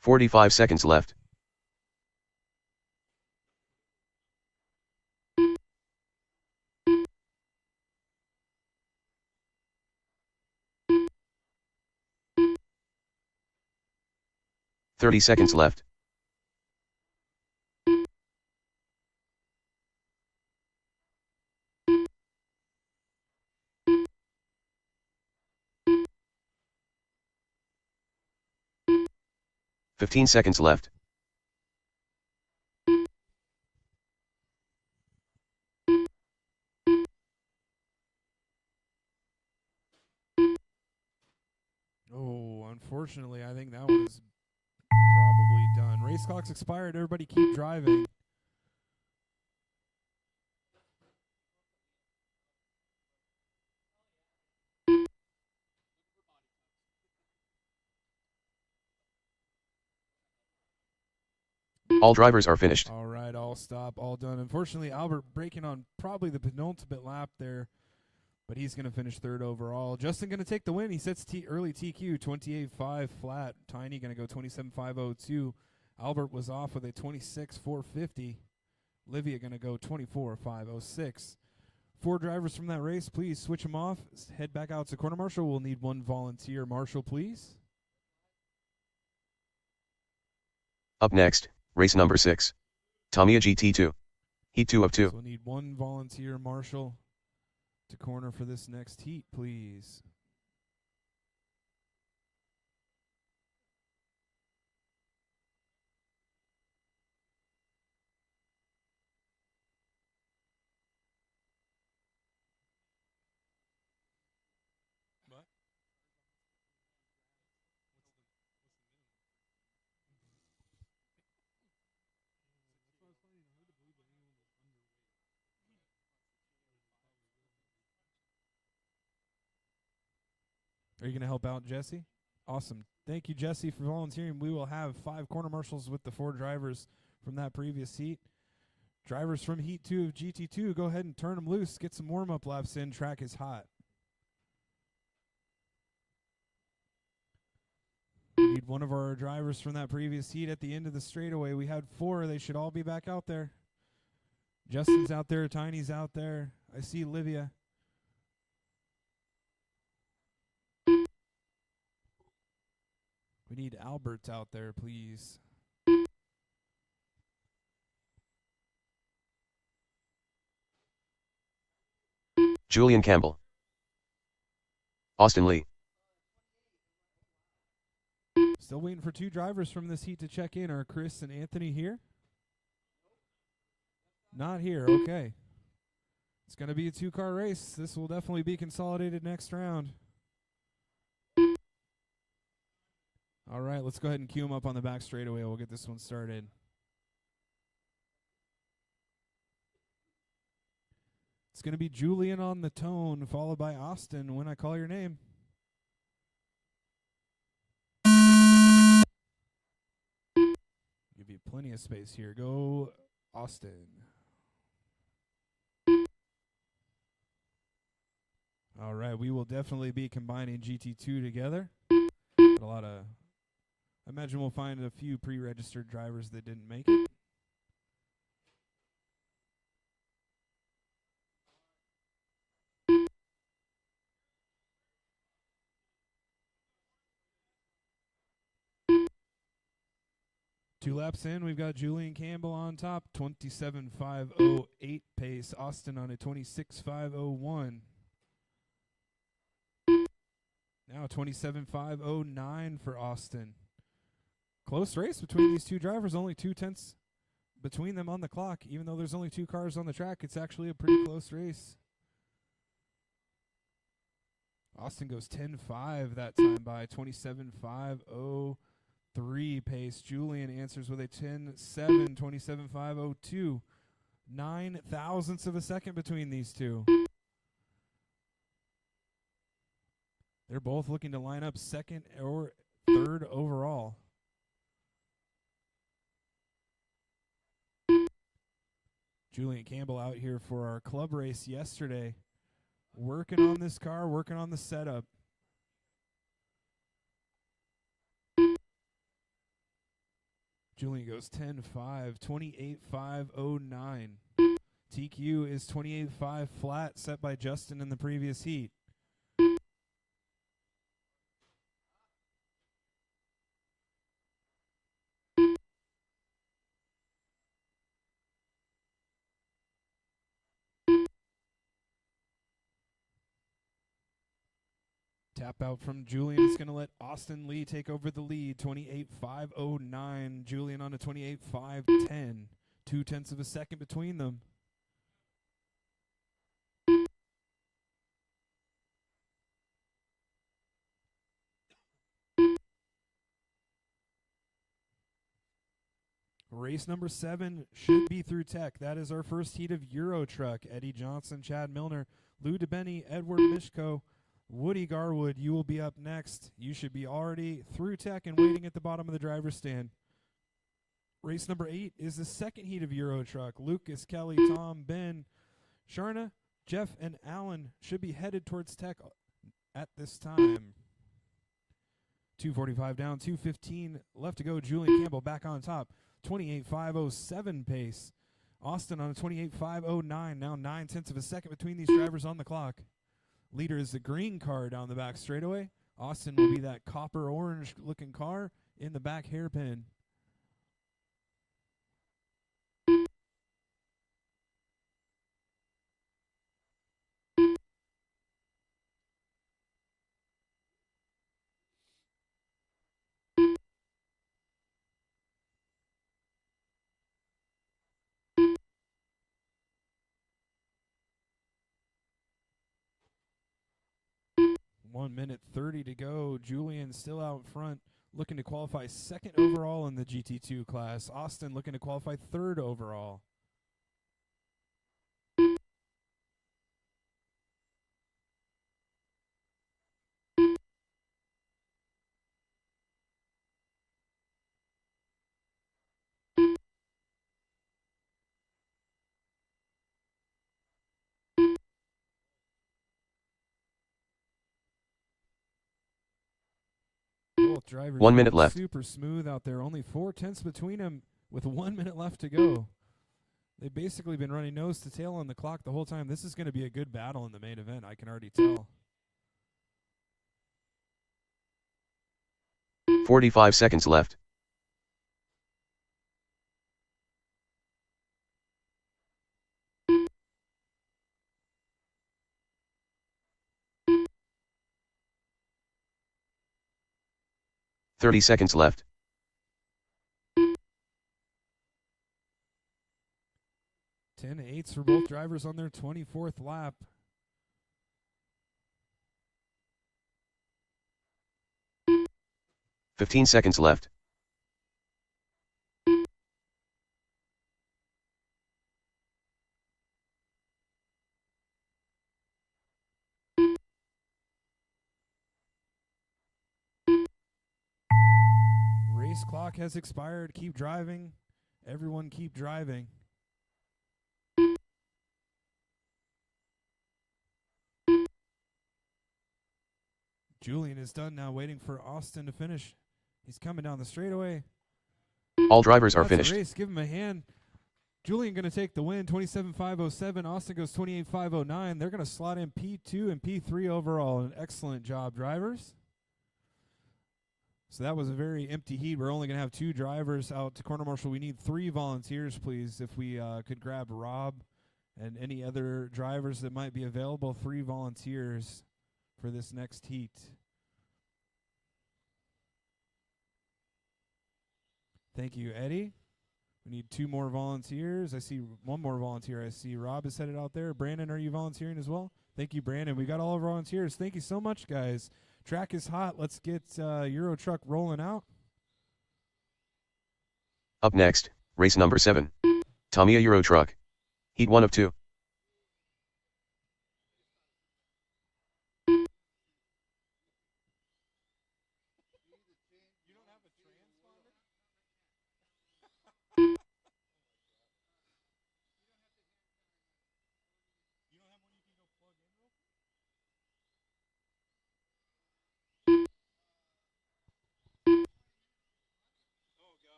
45 seconds left. Thirty seconds left. $15 seconds left. Oh, unfortunately, I think that one is probably done. Race clock's expired. Everybody keep driving. All drivers are finished. All right, all stop, all done. Unfortunately, Albert breaking on probably the penultimate lap there, but he's going to finish third overall. Justin going to take the win. He sets early TQ, 28.5 flat. Tiny going to go 27.502. Albert was off with a 26.450. Livia going to go 24.506. 4 drivers from that race, please switch them off. Head back out to corner marshal. We'll need 1 volunteer marshal, please. Up next, race number 6. Tamiya GT2. Heat 2 of 2. So we'll need 1 volunteer marshal to corner for this next heat, please. What? Are you going to help out, Jesse? Awesome. Thank you, Jesse, for volunteering. We will have 5 corner marshals with the 4 drivers from that previous heat. Drivers from Heat 2 of GT2, go ahead and turn them loose. Get some warm-up laps in. Track is hot. We need 1 of our drivers from that previous heat at the end of the straightaway. We had 4. They should all be back out there. Justin's out there. Tiny's out there. I see Livia. We need Albert out there, please. Julian Campbell. Austin Lee. Still waiting for 2 drivers from this heat to check in. Are Chris and Anthony here? Not here. Okay. It's going to be a 2-car race. This will definitely be consolidated next round. All right, let's go ahead and cue them up on the back straightaway. We'll get this one started. It's going to be Julian on the tone, followed by Austin when I call your name. Give you plenty of space here. Go, Austin. All right, we will definitely be combining GT2 together. Got a lot of... I imagine we'll find a few pre-registered drivers that didn't make it. 2 laps in, we've got Julian Campbell on top, 27.508 pace. Austin on a 26.501. Now 27.509 for Austin. Close race between these two drivers, only 2/10 between them on the clock. Even though there's only 2 cars on the track, it's actually a pretty close race. Austin goes 10.5 that time by 27.503 pace. Julian answers with a 10.7, 27.502. 9 thousandths of a second between these two. They're both looking to line up second or third overall. Julian Campbell out here for our club race yesterday. Working on this car, working on the setup. Julian goes 10.5, 28.509. TQ is 28.5 flat, set by Justin in the previous heat. Tap out from Julian is going to let Austin Lee take over the lead. 28.509. Julian on a 28.510. 0.2 of a second between them. Race number 7 should be through tech. That is our first heat of Euro Truck. Eddie Johnson, Chad Milner, Lou DeBenny, Edward Mishko, Woody Garwood, you will be up next. You should be already through tech and waiting at the bottom of the driver's stand. Race number 8 is the second heat of Euro Truck. Lucas, Kelly, Tom, Ben, Sharna, Jeff, and Alan should be headed towards tech at this time. 2:45 down, 2:15 left to go. Julian Campbell back on top. 28.507 pace. Austin on a 28.509. Now 0.9 of a second between these drivers on the clock. Leader is the green car down the back straightaway. Austin will be that copper orange looking car in the back hairpin. One minute 30 to go. Julian still out front, looking to qualify second overall in the GT2 class. Austin looking to qualify third overall. Both drivers 1 minute left. Super smooth out there. Only 0.4 between them with 1 minute left to go. They've basically been running nose to tail on the clock the whole time. This is going to be a good battle in the main event, I can already tell. 45 seconds left. $30 seconds left. 10.8s for both drivers on their 24th lap. $15 seconds left. Race clock has expired. Keep driving. Everyone keep driving. Julian is done now, waiting for Austin to finish. He's coming down the straightaway. All drivers are That's finished. a race. Give him a hand. Julian going to take the win, 27.507. Austin goes 28.509. They're going to slot in P2 and P3 overall. An excellent job, drivers. So that was a very empty heat. We're only going to have 2 drivers out to Corner Marshal. We need 3 volunteers, please. If we could grab Rob and any other drivers that might be available, 3 volunteers for this next heat. Thank you, Eddie. We need 2 more volunteers. I see 1 more volunteer. I see Rob is headed out there. Brandon, are you volunteering as well? Thank you, Brandon. We got all our volunteers. Thank you so much, guys. Track is hot. Let's get Euro Truck rolling out. Up next, race number 7. Tamiya Euro Truck. Heat 1 of 2.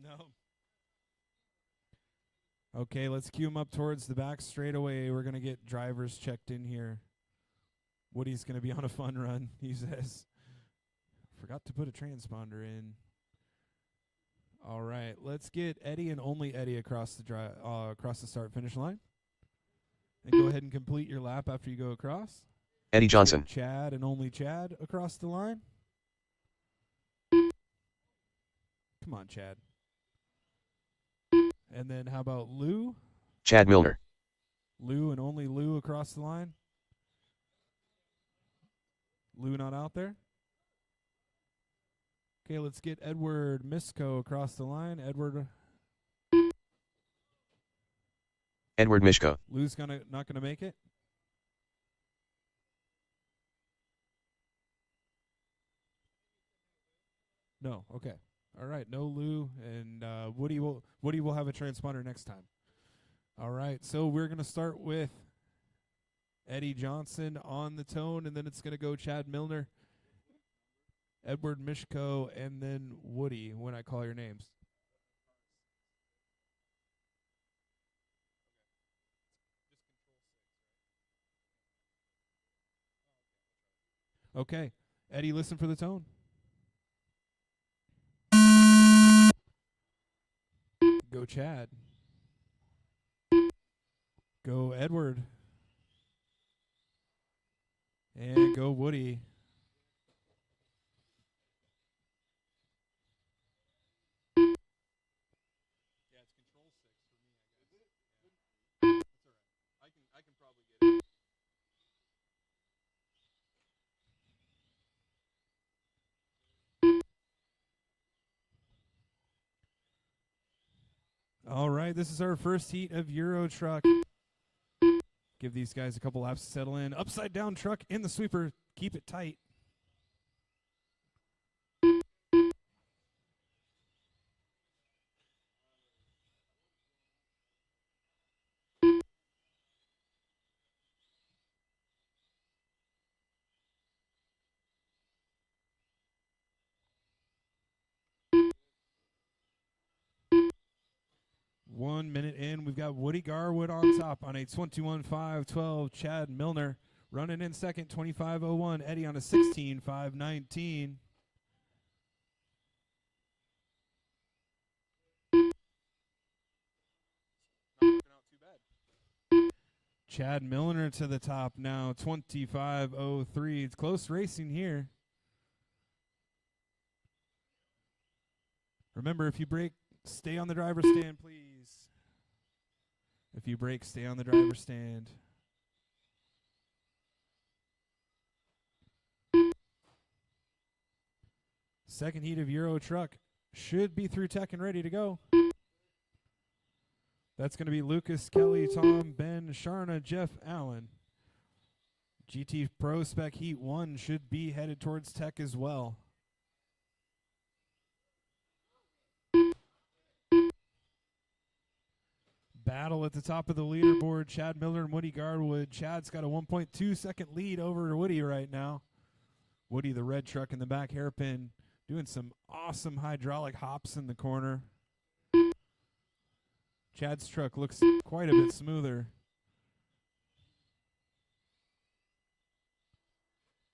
No. Okay, let's queue him up towards the back straightaway. We're going to get drivers checked in here. Woody's going to be on a fun run, he says. Forgot to put a transponder in. All right, let's get Eddie and only Eddie across the start-finish line. And go ahead and complete your lap after you go across. Eddie Johnson. Chad and only Chad across the line. Come on, Chad. And then how about Lou? Chad Milner. Lou and only Lou across the line. Lou not out there. Okay, let's get Edward Misko across the line. Edward Mishko. Lou's not gonna make it. No, okay. All right, no Lou, and Woody will have a transponder next time. All right, so we're gonna start with Eddie Johnson on the tone, and then it's gonna go Chad Milner, Edward Mishko, and then Woody when I call your names. Okay, Eddie, listen for the tone. Go Chad. Go Edward. And go Woody. Yeah, it's control 6 for me, I guess. That's all right. I can probably get it. All right, this is our first heat of Euro Truck. Give these guys a couple laps to settle in. Upside down truck in the sweeper. Keep it tight. One minute in, we've got Woody Garwood on top on a 21.512. Chad Milner running in second, 25.01. Eddie on a 16.519. Chad Milner to the top now, 25.03. It's close racing here. Remember, if you break, stay on the driver's stand, please. If you break, stay on the driver's stand. Second heat of Euro Truck should be through tech and ready to go. That's going to be Lucas, Kelly, Tom, Ben, Sharna, Jeff, Allen. GT Pro Spec Heat 1 should be headed towards tech as well. Battle at the top of the leaderboard, Chad Miller and Woody Garwood. Chad's got a 1.2 second lead over Woody right now. Woody, the red truck in the back hairpin, doing some awesome hydraulic hops in the corner. Chad's truck looks quite a bit smoother.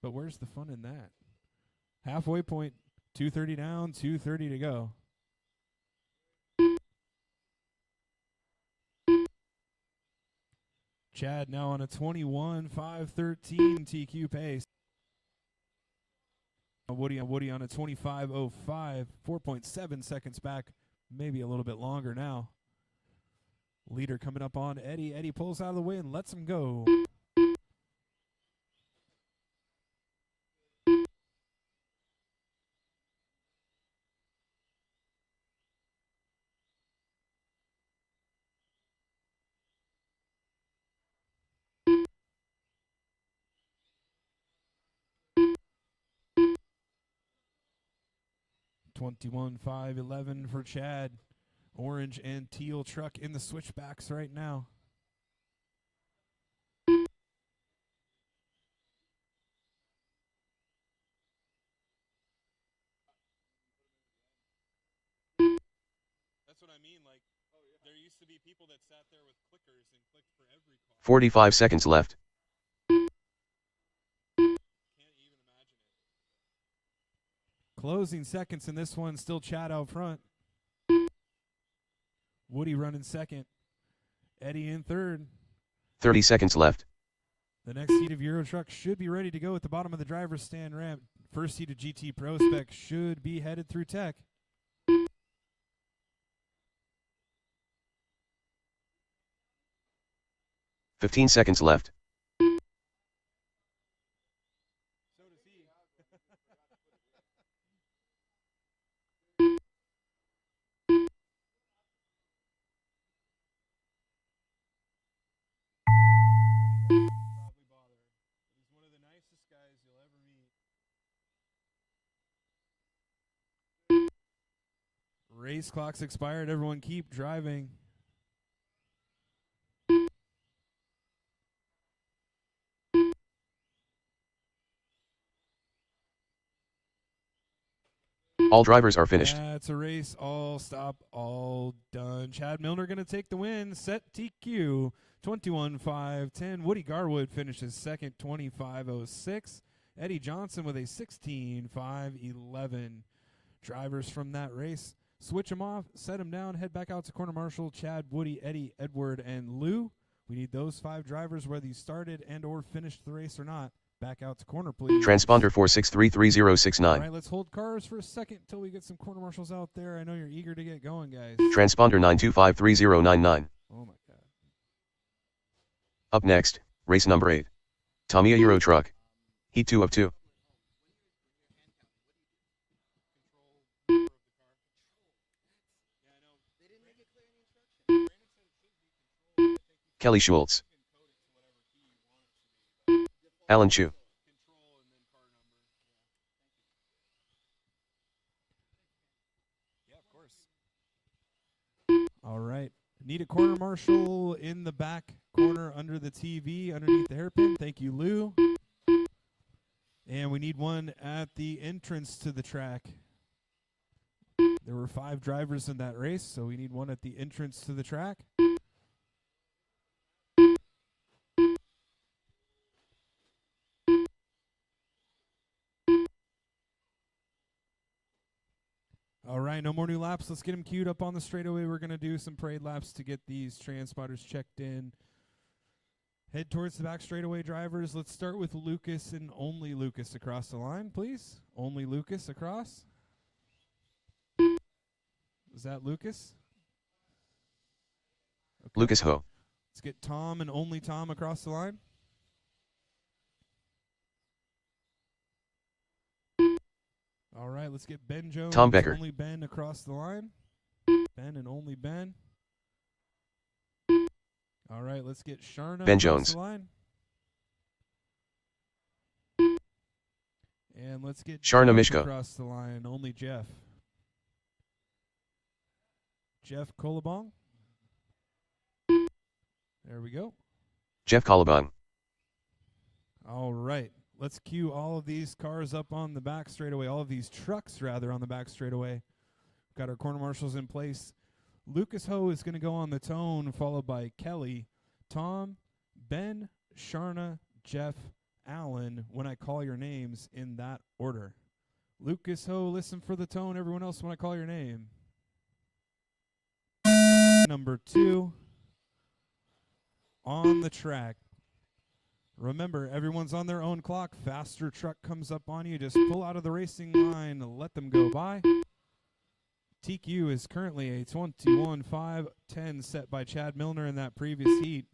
But where's the fun in that? Halfway point, 230 down, 230 to go. Chad now on a 21.513 TQ pace. Woody on a 25.05, 4.7 seconds back, maybe a little bit longer now. Leader coming up on Eddie. Eddie pulls out of the way and lets him go. $21.511 for Chad. Orange and teal truck in the switchbacks right now. That's what I mean. Like, there used to be people that sat there with clickers and clicked for every car. 45 seconds left. Can't even imagine it. Closing seconds in this one, still Chad out front. Woody running second. Eddie in third. 30 seconds left. The next heat of Euro Truck should be ready to go at the bottom of the driver's stand ramp. First heat of GT Pro Spec should be headed through tech. 15 seconds left. So does he. Probably bother. He's one of the nicest guys you'll ever meet. Race clock's expired. Everyone keep driving. All drivers are finished. That's a race. All stop. All done. Chad Milner going to take the win. Set TQ 21.510. Woody Garwood finishes second, 25.06. Eddie Johnson with a 16.511. Drivers from that race. Switch them off, set them down, head back out to Corner Marshal, Chad, Woody, Eddie, Edward, and Lou. We need those 5 drivers, whether you started and or finished the race or not. Back out to corner, please. Transponder 46333069. All right, let's hold cars for a second until we get some corner marshals out there. I know you're eager to get going, guys. Transponder 9253099. Oh, my God. Up next, race number 8. Tamiya Euro Truck. Heat 2 of 2. Kelly Schultz. Alan Chu. Yeah, of course. All right. Need a corner marshal in the back corner under the TV, underneath the hairpin. Thank you, Lou. And we need one at the entrance to the track. There were 5 drivers in that race, so we need one at the entrance to the track. All right, no more new laps. Let's get them queued up on the straightaway. We're going to do some parade laps to get these transponders checked in. Head towards the back straightaway, drivers. Let's start with Lucas and only Lucas across the line, please. Only Lucas across. Is that Lucas? Okay. Lucas Ho. Let's get Tom and only Tom across the line. All right, let's get Ben Jones. Tom Becker. Only Ben across the line. Ben and only Ben. All right, let's get Sharna Ben across Jones. the line. And let's get Sharna Jeff Mishka. across the line. Only Jeff. Jeff Kolobong. There we go. Jeff Collabong. All right. Let's queue all of these cars up on the back straightaway, all of these trucks, rather, on the back straightaway. Got our corner marshals in place. Lucas Ho is going to go on the tone, followed by Kelly, Tom, Ben, Sharna, Jeff, Allen, when I call your names in that order. Lucas Ho, listen for the tone. Everyone else, when I call your name. Number 2 on the track. Remember, everyone's on their own clock. Faster truck comes up on you. Just pull out of the racing line. Let them go by. TQ is currently a 21.510 set by Chad Milner in that previous heat.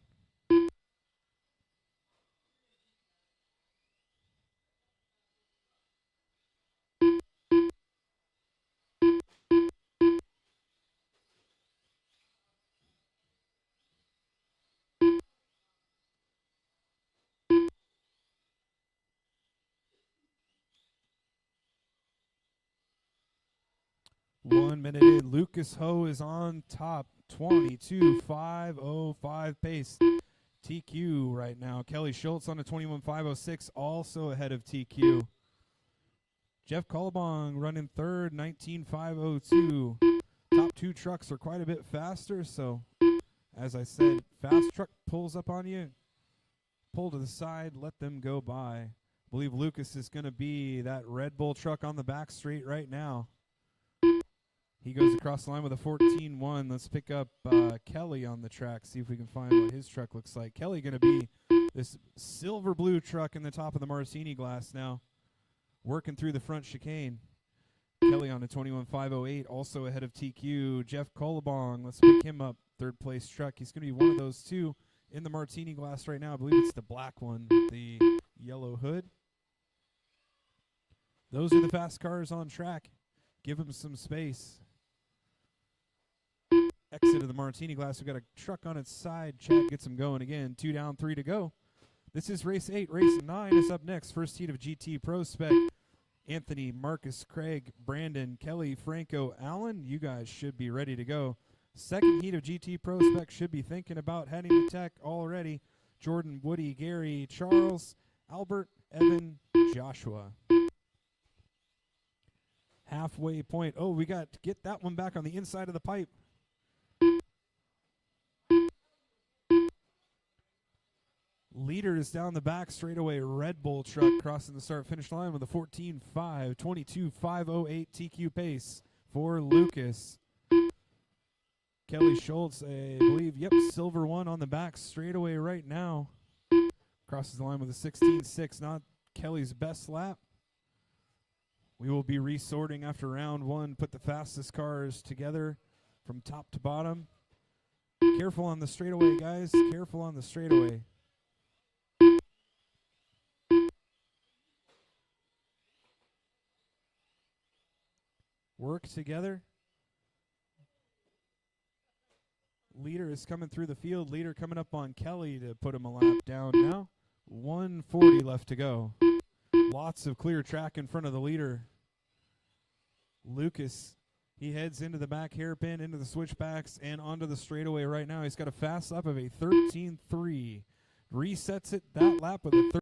One minute in, Lucas Ho is on top, 22.505 pace. TQ right now. Kelly Schultz on a 21.506, also ahead of TQ. Jeff Collabong running third, 19.502. Top 2 trucks are quite a bit faster, so as I said, fast truck pulls up on you, pull to the side, let them go by. I believe Lucas is going to be that Red Bull truck on the back straight right now. He goes across the line with a 14.1. Let's pick up Kelly on the track, see if we can find what his truck looks like. Kelly going to be this silver blue truck in the top of the Martini glass now, working through the front chicane. Kelly on a 21.508, also ahead of TQ. Jeff Collabong, let's pick him up, third place truck. He's going to be one of those 2 in the Martini glass right now. I believe it's the black one, the yellow hood. Those are the fast cars on track. Give them some space. Exit of the Martini glass. We've got a truck on its side. Chad gets them going again. 2 down, 3 to go. This is race 8. Race 9 is up next. First heat of GT Pro Spec. Anthony, Marcus, Craig, Brandon, Kelly, Franco, Allen. You guys should be ready to go. Second heat of GT Pro Spec should be thinking about heading to tech already. Jordan, Woody, Gary, Charles, Albert, Evan, Joshua. Halfway point. Oh, we got to get that one back on the inside of the pipe. Leaders down the back straightaway. Red Bull truck crossing the start-finish line with a 14.5, 22.508 TQ pace for Lucas. Kelly Schultz, I believe, yep, silver one on the back straightaway right now. Crosses the line with a 16.6, not Kelly's best lap. We will be resorting after round 1, put the fastest cars together from top to bottom. Careful on the straightaway, guys. Careful on the straightaway. Work together. Leader is coming through the field. Leader coming up on Kelly to put him a lap down now. 140 left to go. Lots of clear track in front of the leader. Lucas, he heads into the back hairpin, into the switchbacks, and onto the straightaway right now. He's got a fast lap of a 13.3. Resets it that lap with a